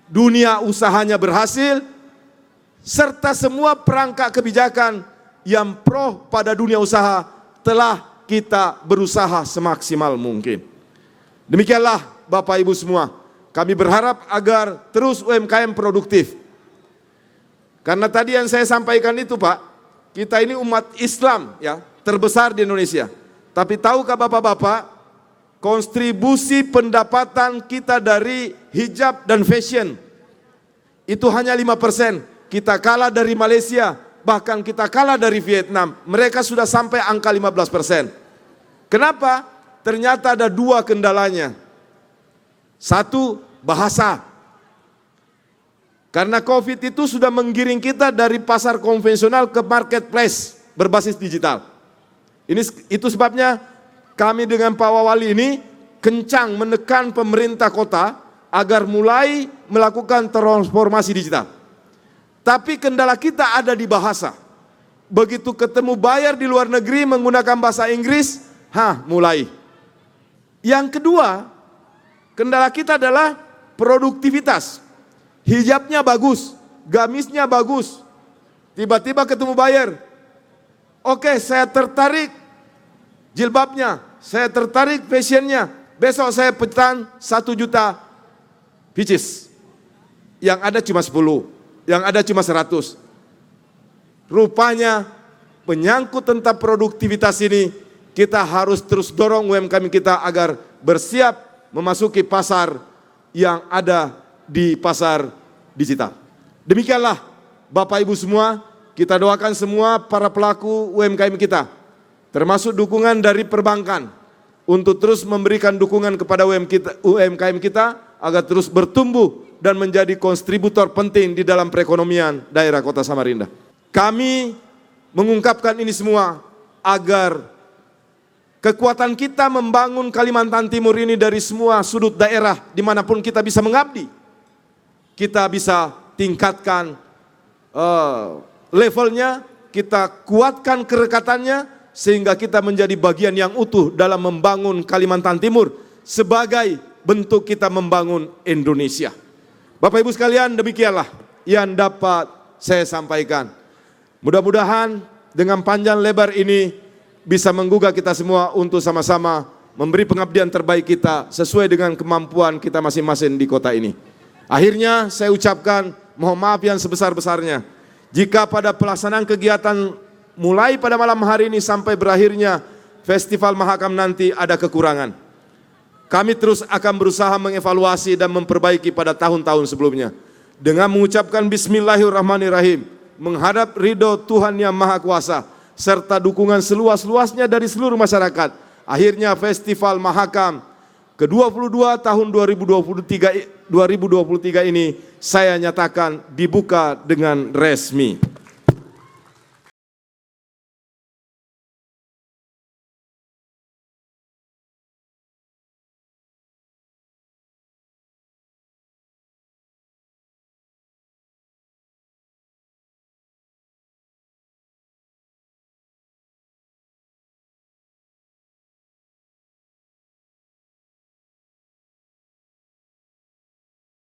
dunia usahanya berhasil, serta semua perangkat kebijakan yang pro pada dunia usaha telah kita berusaha semaksimal mungkin. Demikianlah Bapak Ibu semua, kami berharap agar terus UMKM produktif. Karena tadi yang saya sampaikan itu Pak, kita ini umat Islam ya, terbesar di Indonesia. Tapi tahukah Bapak-Bapak, kontribusi pendapatan kita dari hijab dan fashion itu hanya 5%. Kita kalah dari Malaysia, bahkan kita kalah dari Vietnam. Mereka sudah sampai angka 15%. Kenapa? Ternyata ada 2 kendalanya. 1, bahasa. Karena Covid itu sudah menggiring kita dari pasar konvensional ke marketplace berbasis digital. Itu sebabnya kami dengan Pak Wawali ini kencang menekan pemerintah kota agar mulai melakukan transformasi digital. Tapi kendala kita ada di bahasa. Begitu ketemu buyer di luar negeri menggunakan bahasa Inggris, mulai. Yang kedua, kendala kita adalah produktivitas. Hijabnya bagus, gamisnya bagus. Tiba-tiba ketemu buyer. Oke, saya tertarik jilbabnya, saya tertarik fashionnya. Besok saya pesan 1 juta pieces. Yang ada cuma 10, yang ada cuma 100. Rupanya menyangkut tentang produktivitas ini, kita harus terus dorong UMKM kita agar bersiap memasuki pasar yang ada di pasar digital. Demikianlah Bapak Ibu semua, kita doakan semua para pelaku UMKM kita, termasuk dukungan dari perbankan, untuk terus memberikan dukungan kepada UMKM kita agar terus bertumbuh dan menjadi kontributor penting di dalam perekonomian daerah Kota Samarinda. Kami mengungkapkan ini semua agar kekuatan kita membangun Kalimantan Timur ini dari semua sudut daerah dimanapun kita bisa mengabdi. Kita bisa tingkatkan levelnya, kita kuatkan kerekatan sehingga kita menjadi bagian yang utuh dalam membangun Kalimantan Timur sebagai bentuk kita membangun Indonesia. Bapak Ibu sekalian, demikianlah yang dapat saya sampaikan. Mudah-mudahan dengan panjang lebar ini bisa menggugah kita semua untuk sama-sama memberi pengabdian terbaik kita sesuai dengan kemampuan kita masing-masing di kota ini. Akhirnya saya ucapkan mohon maaf yang sebesar-besarnya jika pada pelaksanaan kegiatan mulai pada malam hari ini sampai berakhirnya Festival Mahakam nanti ada kekurangan. Kami terus akan berusaha mengevaluasi dan memperbaiki pada tahun-tahun sebelumnya dengan mengucapkan Bismillahirrahmanirrahim, menghadap ridho Tuhan Yang Maha Kuasa serta dukungan seluas-luasnya dari seluruh masyarakat. Akhirnya Festival Mahakam ke-22 tahun 2023 ini saya nyatakan dibuka dengan resmi.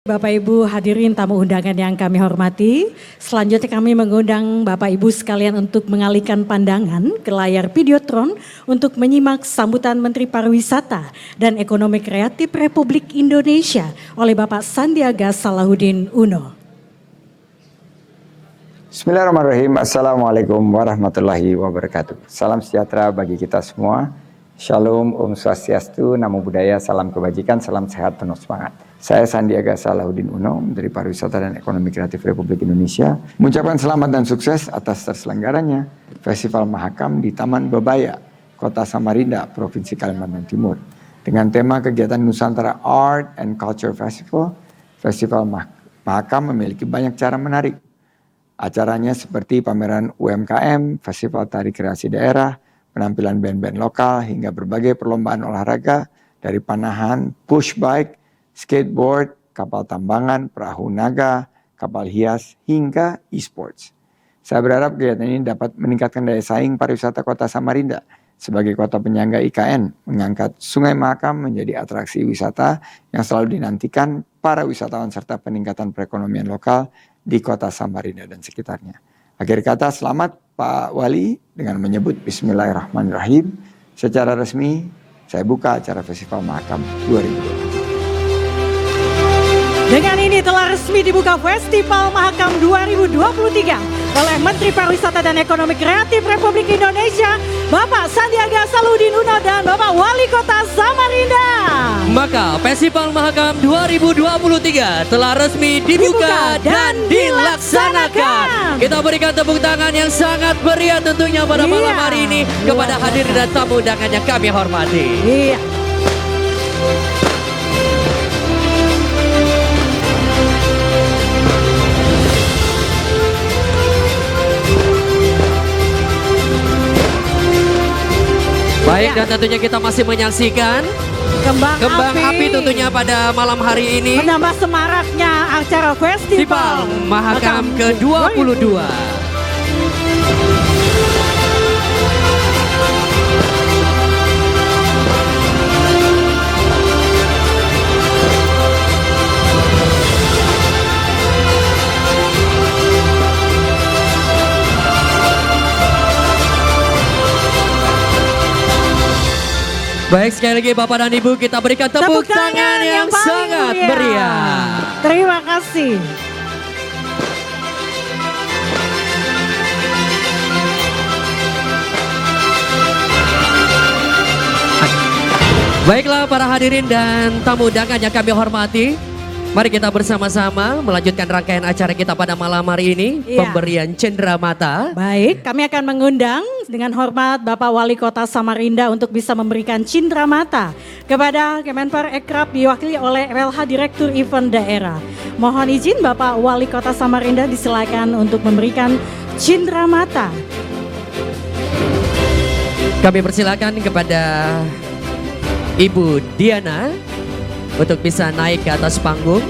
Bapak Ibu hadirin tamu undangan yang kami hormati, selanjutnya kami mengundang Bapak Ibu sekalian untuk mengalihkan pandangan ke layar Videotron untuk menyimak sambutan Menteri Pariwisata dan Ekonomi Kreatif Republik Indonesia oleh Bapak Sandiaga Salahuddin Uno. Bismillahirrahmanirrahim. Assalamualaikum warahmatullahi wabarakatuh. Salam sejahtera bagi kita semua. Shalom, Om Swastiastu, Namo Buddhaya, salam kebajikan, salam sehat, penuh semangat. Saya Sandiaga Salahuddin Uno, Menteri Pariwisata dan Ekonomi Kreatif Republik Indonesia, mengucapkan selamat dan sukses atas terselenggaranya Festival Mahakam di Taman Bebaya, Kota Samarinda, Provinsi Kalimantan Timur. Dengan tema kegiatan Nusantara Art and Culture Festival, Festival Mahakam memiliki banyak cara menarik. Acaranya seperti pameran UMKM, Festival Tari Kreasi Daerah, penampilan band-band lokal, hingga berbagai perlombaan olahraga dari panahan, push bike, skateboard, kapal tambangan, perahu naga, kapal hias, hingga e-sports. Saya berharap kegiatan ini dapat meningkatkan daya saing pariwisata Kota Samarinda sebagai kota penyangga IKN, mengangkat Sungai Mahakam menjadi atraksi wisata yang selalu dinantikan para wisatawan serta peningkatan perekonomian lokal di Kota Samarinda dan sekitarnya. Akhir kata, selamat Pak Wali dengan menyebut Bismillahirrahmanirrahim. Secara resmi, saya buka acara Festival Mahakam 2020. Dengan ini telah resmi dibuka Festival Mahakam 2023 oleh Menteri Pariwisata dan Ekonomi Kreatif Republik Indonesia, Bapak Sandiaga Salahuddin Uno dan Bapak Wali Kota Samarinda. Maka Festival Mahakam 2023 telah resmi dibuka dan dilaksanakan. Kita berikan tepuk tangan yang sangat meriah tentunya pada malam hari ini kepada hadirin dan tamu undangan yang kami hormati. Iya. Baik, dan tentunya kita masih menyaksikan kembang api tentunya pada malam hari ini. Menambah semaraknya acara Festival Mahakam ke-22. Baik, sekali lagi Bapak dan Ibu, kita berikan tepuk tangan yang sangat meriah. Terima kasih. Baiklah para hadirin dan tamu undangan yang kami hormati, mari kita bersama-sama melanjutkan rangkaian acara kita pada malam hari ini, pemberian cenderamata. Baik, kami akan mengundang dengan hormat Bapak Wali Kota Samarinda untuk bisa memberikan cenderamata kepada Kemenpar Ekrab diwakili oleh LH Direktur Event Daerah. Mohon izin Bapak Wali Kota Samarinda disilakan untuk memberikan cenderamata. Kami persilakan kepada Ibu Diana untuk bisa naik ke atas panggung.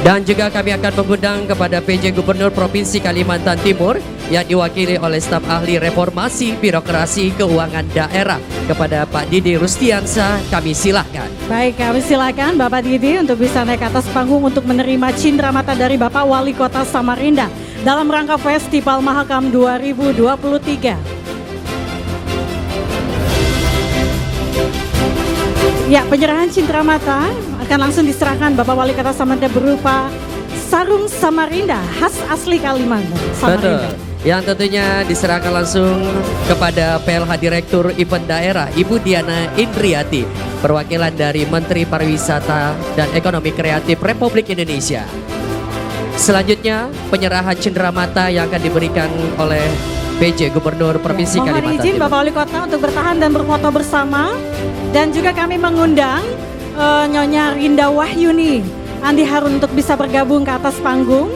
Dan juga kami akan mengundang kepada PJ Gubernur Provinsi Kalimantan Timur yang diwakili oleh staf ahli reformasi birokrasi keuangan daerah, kepada Pak Didi Rustiansa. Kami silahkan. Baik, kami silakan Bapak Didi untuk bisa naik ke atas panggung untuk menerima cenderamata dari Bapak Wali Kota Samarinda dalam rangka Festival Mahakam 2023. Ya, penyerahan cenderamata akan langsung diserahkan Bapak Wali Kota Samarinda berupa sarung Samarinda khas asli Kalimantan Samarinda. Betul. Yang tentunya diserahkan langsung kepada PLH Direktur Event Daerah Ibu Diana Indriati, perwakilan dari Menteri Pariwisata dan Ekonomi Kreatif Republik Indonesia. Selanjutnya penyerahan cenderamata yang akan diberikan oleh PJ Gubernur Provinsi Kalimantan Timur. Mohon izin Bapak Wali Kota untuk bertahan dan berfoto bersama. Dan juga kami mengundang Nyonya Rinda Wahyuni Andi Harun untuk bisa bergabung ke atas panggung.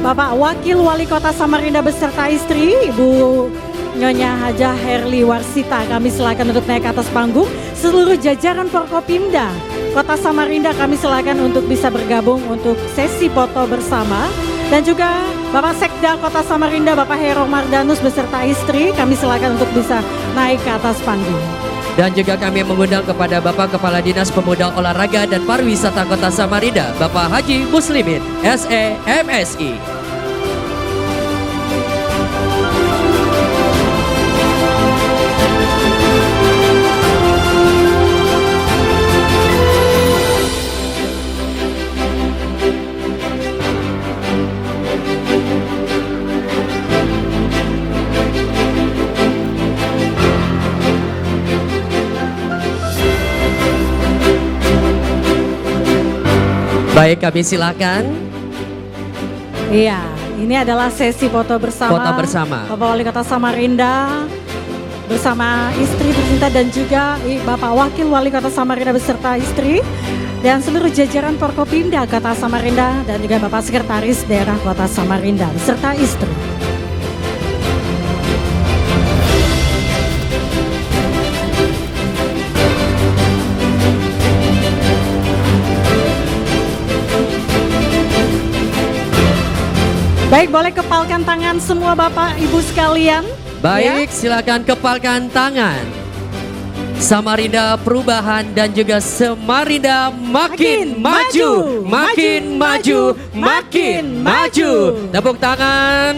Bapak Wakil Wali Kota Samarinda beserta istri Ibu Nyonya Hajah Herli Warsita, kami silakan untuk naik ke atas panggung. Seluruh jajaran Forkopimda Kota Samarinda kami silakan untuk bisa bergabung untuk sesi foto bersama Dan juga Bapak Sekda Kota Samarinda, Bapak Hero Mardanus beserta istri, kami silakan untuk bisa naik ke atas panggung. Dan juga kami mengundang kepada Bapak Kepala Dinas Pemuda Olahraga dan Pariwisata Kota Samarinda, Bapak Haji Muslimin, SE, MSI. Baik, kami silakan. Iya, ini adalah sesi foto bersama. Foto bersama. Bapak Wali Kota Samarinda bersama istri tercinta dan juga Bapak Wakil Wali Kota Samarinda beserta istri dan seluruh jajaran Forkopimda Kota Samarinda dan juga Bapak Sekretaris Daerah Kota Samarinda beserta istri. Baik, boleh kepalkan tangan semua Bapak Ibu sekalian. Baik, silakan kepalkan tangan. Samarinda Perubahan dan juga Samarinda makin maju, makin maju, makin maju. Tepuk tangan.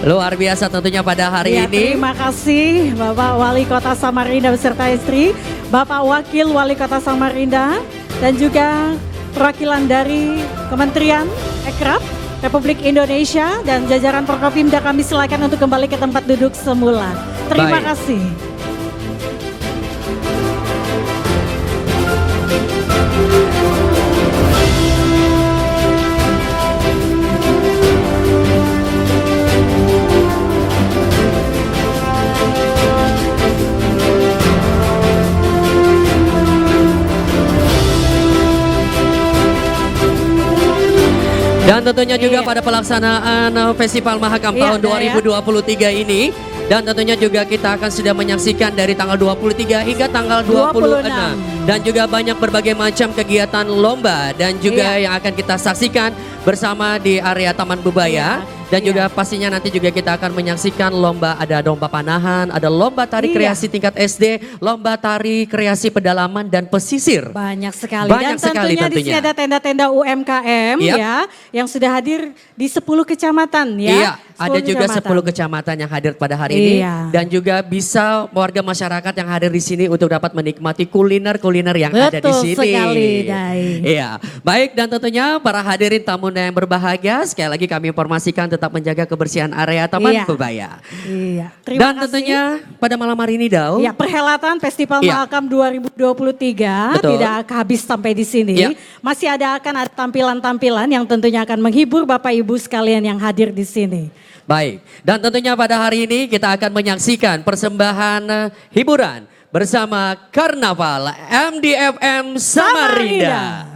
Luar biasa tentunya pada hari Ya, ini. terima kasih Bapak Wali Kota Samarinda beserta istri, Bapak Wakil Wali Kota Samarinda dan juga perwakilan dari Kementerian Ekraf Republik Indonesia dan jajaran Forkopimda, kami silakan untuk kembali ke tempat duduk semula. Terima Baik. kasih. Dan tentunya juga Iya. pada pelaksanaan Festival Mahakam Iya, tahun Dah, ya. 2023 ini. Dan tentunya juga kita akan sudah menyaksikan dari tanggal 23 hingga tanggal 26. Dan juga banyak berbagai macam kegiatan lomba dan juga Iya. yang akan kita saksikan bersama di area Taman Bebaya. Iya, Dan iya. juga pastinya nanti juga kita akan menyaksikan lomba, ada lomba panahan, ada lomba tari Iya. kreasi tingkat SD, lomba tari kreasi pedalaman dan pesisir. Banyak sekali. Banyak Dan sekali tentunya di sini tentunya. ada tenda-tenda UMKM Yap. ya yang sudah hadir di 10 kecamatan ya. Iya, ada juga 10 kecamatan yang hadir pada hari ini. Iya. Dan juga bisa warga masyarakat yang hadir di sini untuk dapat menikmati kuliner-kuliner yang ada di Betul sini. sekali, Dai. Iya, baik dan tentunya para hadirin tamu yang berbahagia, sekali lagi kami informasikan tetap menjaga kebersihan area Taman Iya. Bebaya. Iya. Dan tentunya pada malam hari ini, Dau. Ya, perhelatan Festival Iya. Mahakam 2023 Betul. tidak habis sampai di sini. Iya. Masih akan ada tampilan-tampilan yang tentunya akan menghibur Bapak Ibu sekalian yang hadir di sini. Baik, dan tentunya pada hari ini kita akan menyaksikan persembahan hiburan bersama Karnaval MDFM Samarinda.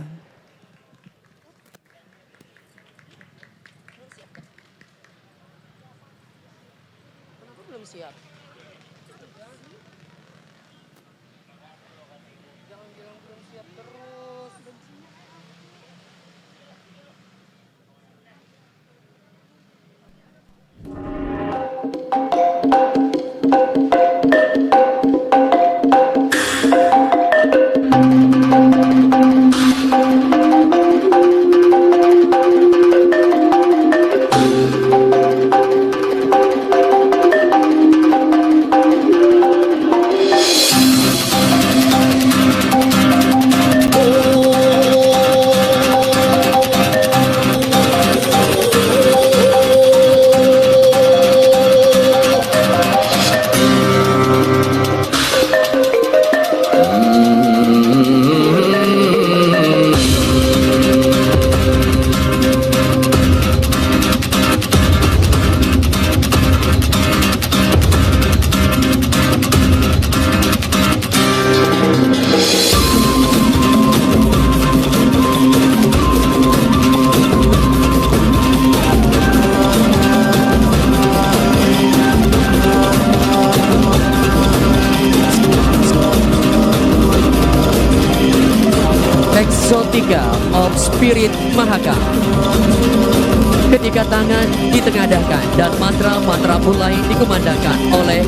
Exotica of Spirit Mahakam. Ketika tangan ditengadahkan dan mantra-mantra mulai dikumandangkan oleh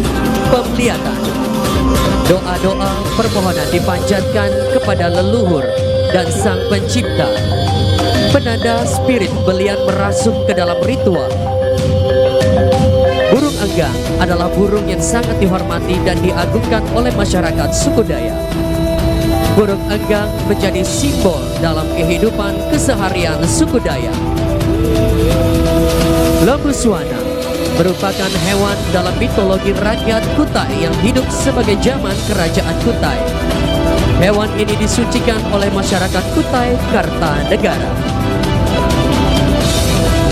pemlihatan. Doa-doa permohonan dipanjatkan kepada leluhur dan Sang Pencipta. Penanda spirit belian merasuk ke dalam ritual. Burung enggang adalah burung yang sangat dihormati dan diagungkan oleh masyarakat suku Dayak. Burung enggang menjadi simbol dalam kehidupan keseharian suku Dayak. Lembu Suwana merupakan hewan dalam mitologi rakyat Kutai yang hidup sebagai zaman kerajaan Kutai. Hewan ini disucikan oleh masyarakat Kutai Kartanegara.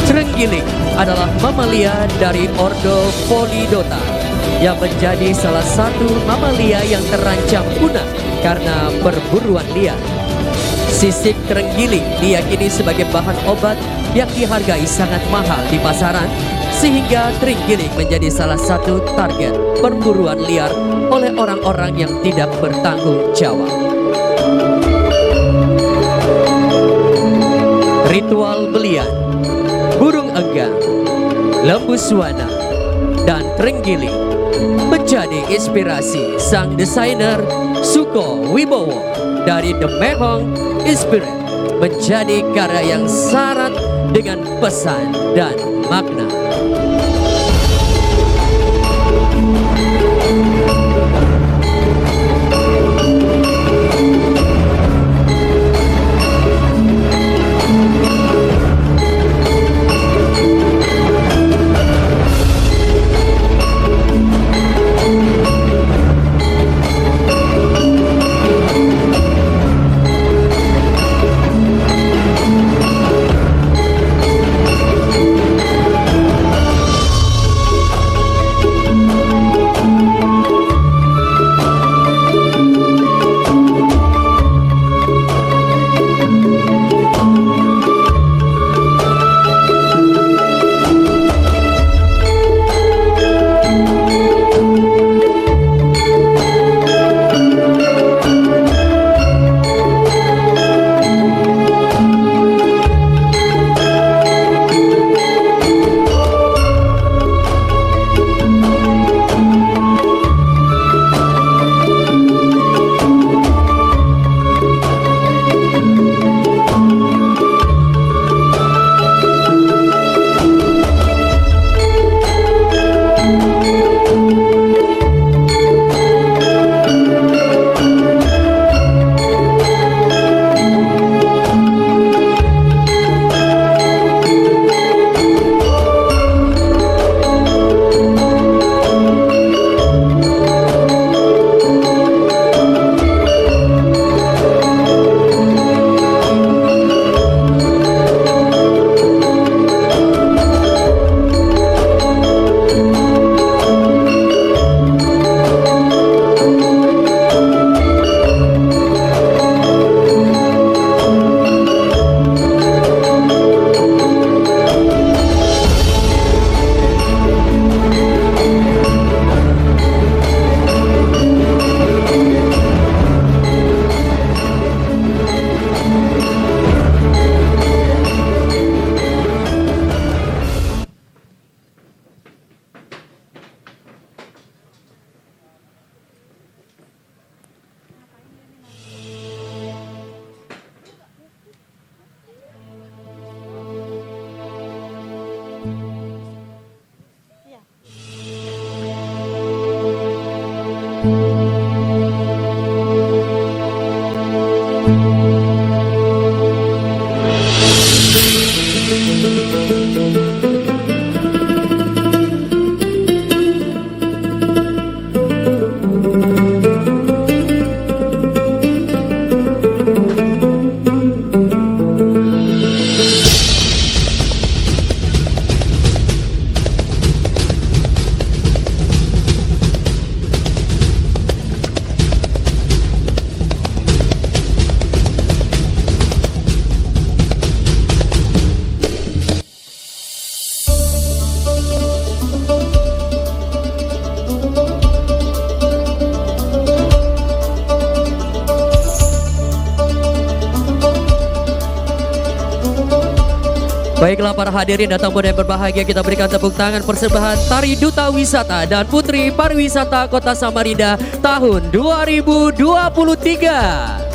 Trenggiling adalah mamalia dari ordo Polydota yang menjadi salah satu mamalia yang terancam punah karena perburuan liar. Sisik terenggiling diyakini sebagai bahan obat yang dihargai sangat mahal di pasaran, sehingga terenggiling menjadi salah satu target perburuan liar oleh orang-orang yang tidak bertanggung jawab. Ritual belian, burung enggang, lembu suwana, dan terenggiling menjadi inspirasi sang desainer Suko Wibowo dari The Mehong Inspirit menjadi karya yang syarat dengan pesan dan makna. Baiklah para hadirin dan tamu yang berbahagia, kita berikan tepuk tangan persembahan Tari Duta Wisata dan Putri Pariwisata Kota Samarinda tahun 2023.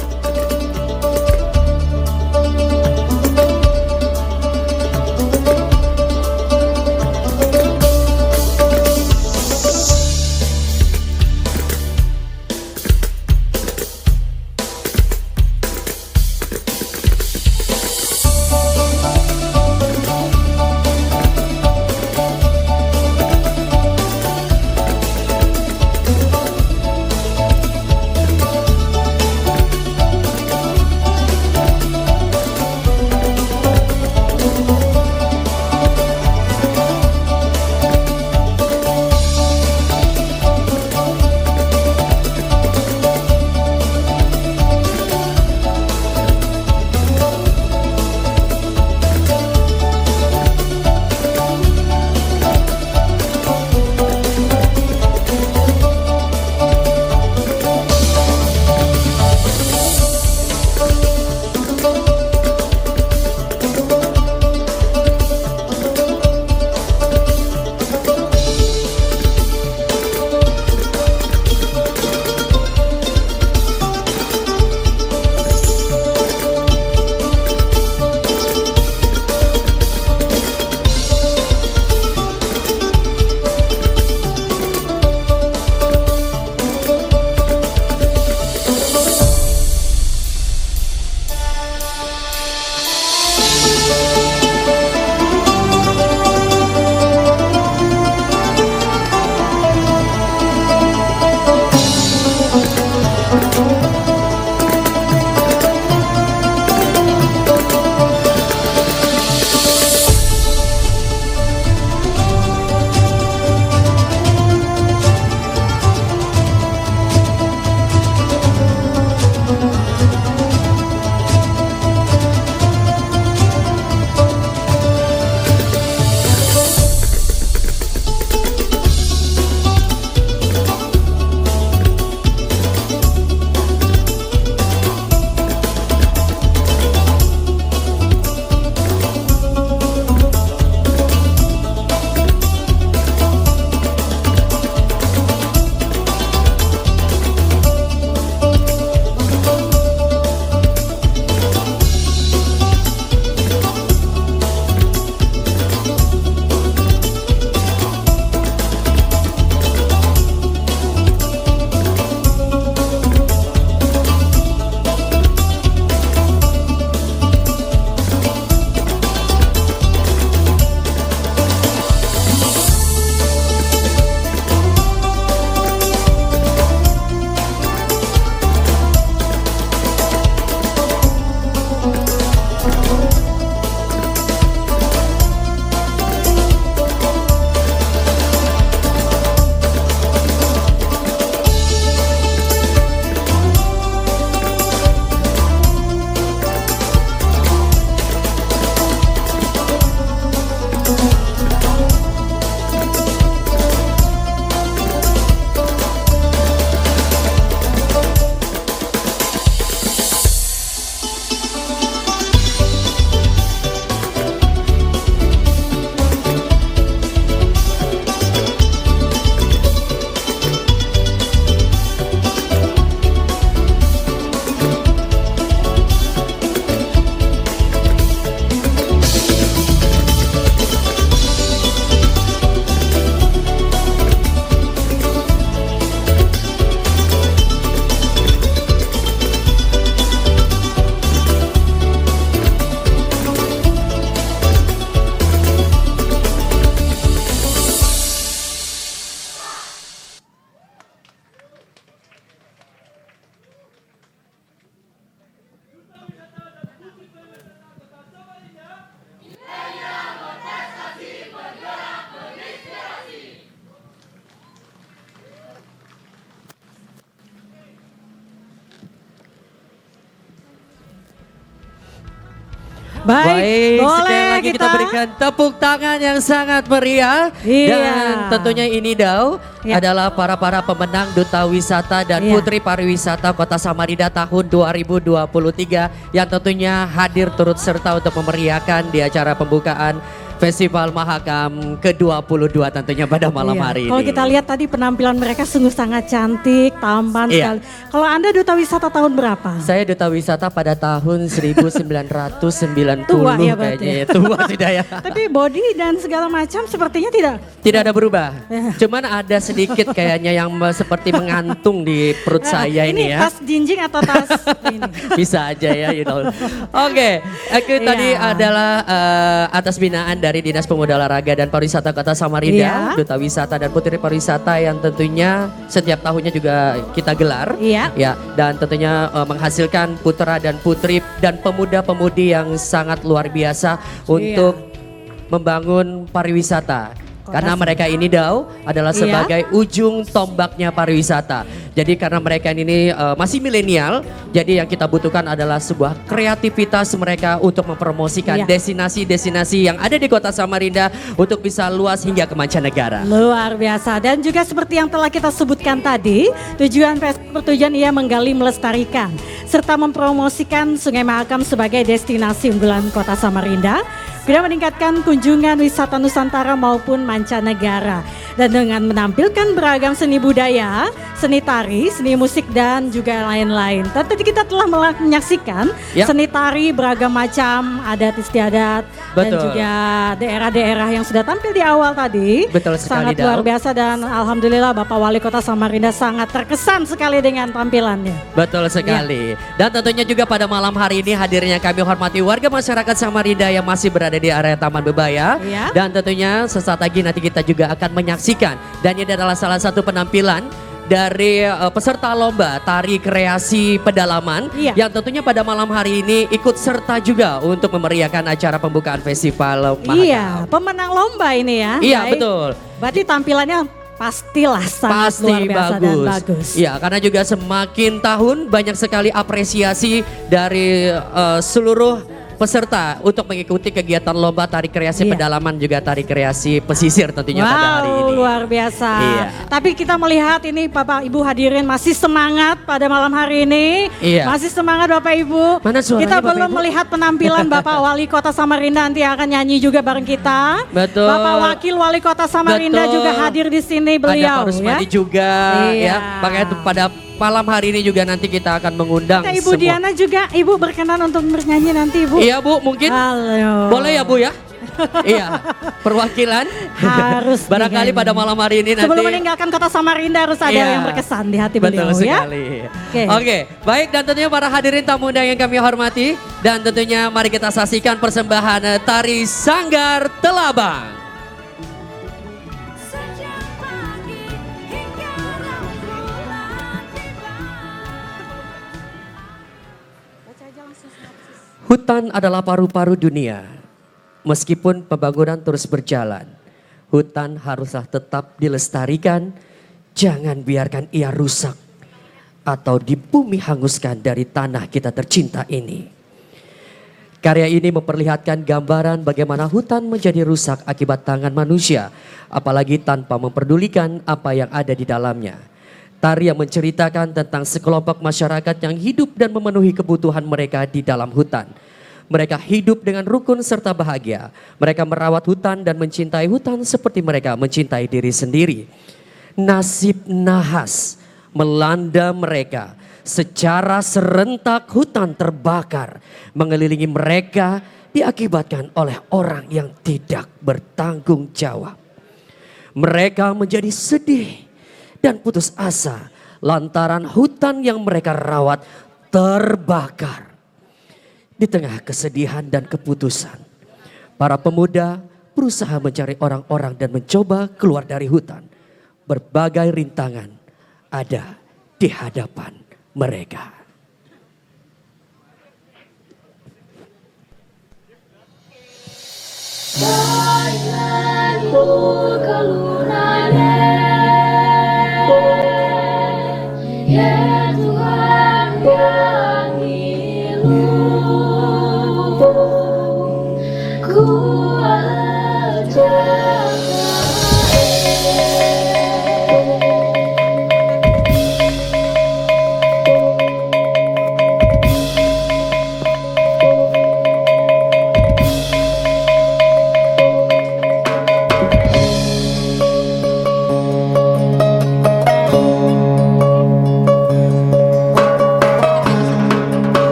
Baik, boleh sekali lagi kita berikan tepuk tangan yang sangat meriah. Iya. Dan tentunya ini Dau Iya. adalah para pemenang Duta Wisata dan Iya. Putri Pariwisata Kota Samarinda tahun 2023 yang tentunya hadir turut serta untuk memeriahkan di acara pembukaan Festival Mahakam ke-22 tentunya pada malam Iya. hari ini. Kalau kita lihat tadi penampilan mereka sungguh sangat cantik, tampan Iya. sekali. Kalau Anda Duta Wisata tahun berapa? Saya Duta Wisata pada tahun 1990 Tua ya berarti kayaknya ya. ya. Tua sudah ya. Tapi body dan segala macam sepertinya tidak. Tidak ada berubah. Ya. Cuman ada sedikit kayaknya yang seperti mengantung di perut saya ini ya. Tas jinjing atau tas ini? Bisa aja ya, you know. Oke, aku tadi Iya. adalah atas binaan dari Dinas Pemuda Olahraga dan Pariwisata Kota Samarinda, Iya. Duta Wisata dan Putri Pariwisata yang tentunya setiap tahunnya juga kita gelar. Iya. Ya, dan tentunya menghasilkan putra dan putri dan pemuda-pemudi yang sangat luar biasa untuk membangun pariwisata. Karena mereka ini Dau adalah Iya. sebagai ujung tombaknya pariwisata. Jadi karena mereka ini masih milenial, jadi yang kita butuhkan adalah sebuah kreativitas mereka untuk mempromosikan Iya. destinasi-destinasi yang ada di Kota Samarinda untuk bisa luas hingga ke mancanegara. Luar biasa. Dan juga seperti yang telah kita sebutkan tadi, tujuan bertujuan ia menggali, melestarikan, serta mempromosikan Sungai Mahakam sebagai destinasi unggulan Kota Samarinda, guna meningkatkan kunjungan wisata Nusantara maupun mancanegara. Dan dengan menampilkan beragam seni budaya, seni tari, seni musik dan juga lain-lain. Tadi kita telah menyaksikan Ya. seni tari beragam macam adat istiadat dan Betul. juga daerah-daerah yang sudah tampil di awal tadi. Betul sekali, Sangat luar Dau. biasa dan alhamdulillah Bapak Wali Kota Samarinda sangat terkesan sekali dengan tampilannya. Betul sekali. Dan tentunya juga pada malam hari ini hadirnya kami hormati warga masyarakat Samarinda yang masih berada di area Taman Bebaya. Iya. Dan tentunya sesaat lagi nanti kita juga akan menyaksikan. Dan ini adalah salah satu penampilan dari peserta lomba tari kreasi pedalaman. Iya. Yang tentunya pada malam hari ini ikut serta juga untuk memeriahkan acara pembukaan festival Mahakam. Iya, pemenang lomba ini ya. Iya, Baik. betul. Berarti tampilannya pastilah sangat Pasti luar biasa dan bagus. bagus. Iya, karena juga semakin tahun banyak sekali apresiasi dari seluruh peserta untuk mengikuti kegiatan lomba tari kreasi Iya. pedalaman juga tari kreasi pesisir tentunya pada hari Wow, ini. luar biasa. Iya. Tapi kita melihat ini Bapak Ibu hadirin masih semangat pada malam hari ini. Iya. Masih semangat Bapak Ibu. Mana suaranya, Kita Bapak belum Ibu? melihat penampilan Bapak Wali Kota Samarinda nanti akan nyanyi juga bareng kita. Betul. Bapak Wakil Wali Kota Samarinda Betul. juga hadir di sini Ada beliau Pak Rusmadi ya. juga Iya. ya. Makanya pada malam hari ini juga nanti kita akan mengundang Nah, Ibu semua. Diana juga, Ibu berkenan untuk bernyanyi nanti Ibu. Iya Bu, mungkin Halo. boleh ya Bu ya? Iya, perwakilan. Harus Barangkali dinyanyi. pada malam hari ini nanti. Sebelum meninggalkan Kota Samarinda harus ada Iya. yang berkesan di hati Betul beliau ya. sekali. Oke. Oke, baik dan tentunya para hadirin tamu undangan yang kami hormati dan tentunya mari kita saksikan persembahan tari Sanggar Telabang. Sejak pagi hingga rembulan tiba. Hutan adalah paru-paru dunia. Meskipun pembangunan terus berjalan, hutan haruslah tetap dilestarikan. Jangan biarkan ia rusak atau di bumi hanguskan dari tanah kita tercinta ini. Karya ini memperlihatkan gambaran bagaimana hutan menjadi rusak akibat tangan manusia, apalagi tanpa memperdulikan apa yang ada di dalamnya. Tari yang menceritakan tentang sekelompok masyarakat yang hidup dan memenuhi kebutuhan mereka di dalam hutan. Mereka hidup dengan rukun serta bahagia. Mereka merawat hutan dan mencintai hutan seperti mereka mencintai diri sendiri. Nasib nahas melanda mereka. Secara serentak hutan terbakar. Mengelilingi mereka diakibatkan oleh orang yang tidak bertanggung jawab. Mereka menjadi sedih dan putus asa lantaran hutan yang mereka rawat terbakar. Di tengah kesedihan dan keputusan, para pemuda berusaha mencari orang-orang dan mencoba keluar dari hutan. Berbagai rintangan ada di hadapan mereka. Ya Tuhan yang hidup.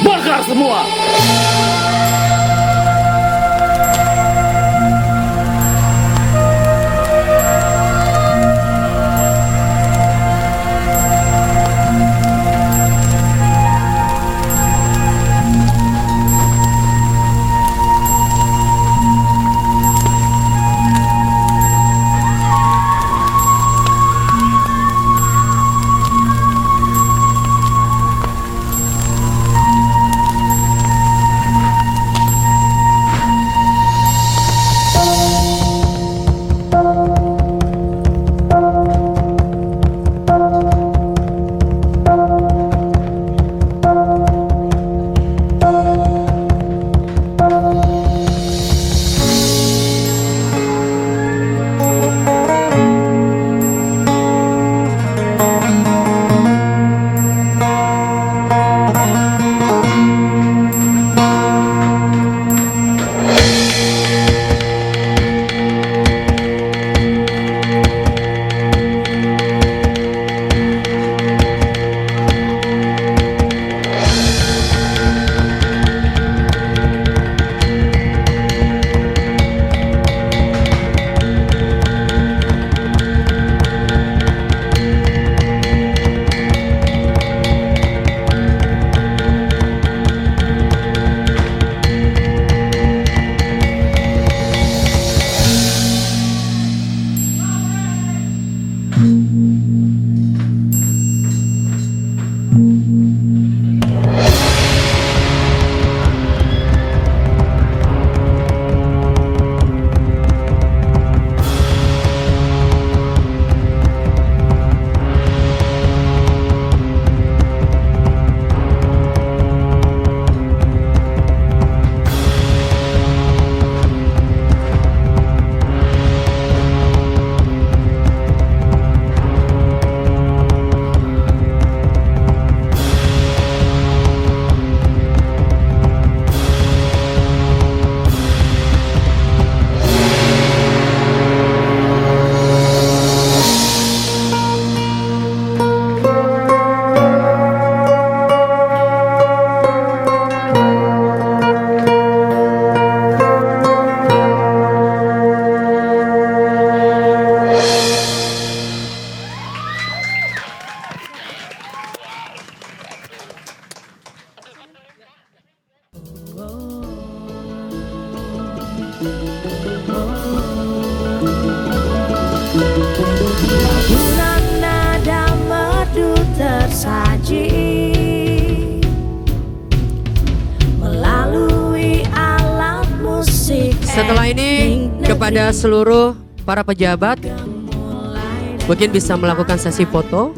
Bakar semua! Setelah ini kepada seluruh para pejabat mungkin bisa melakukan sesi foto.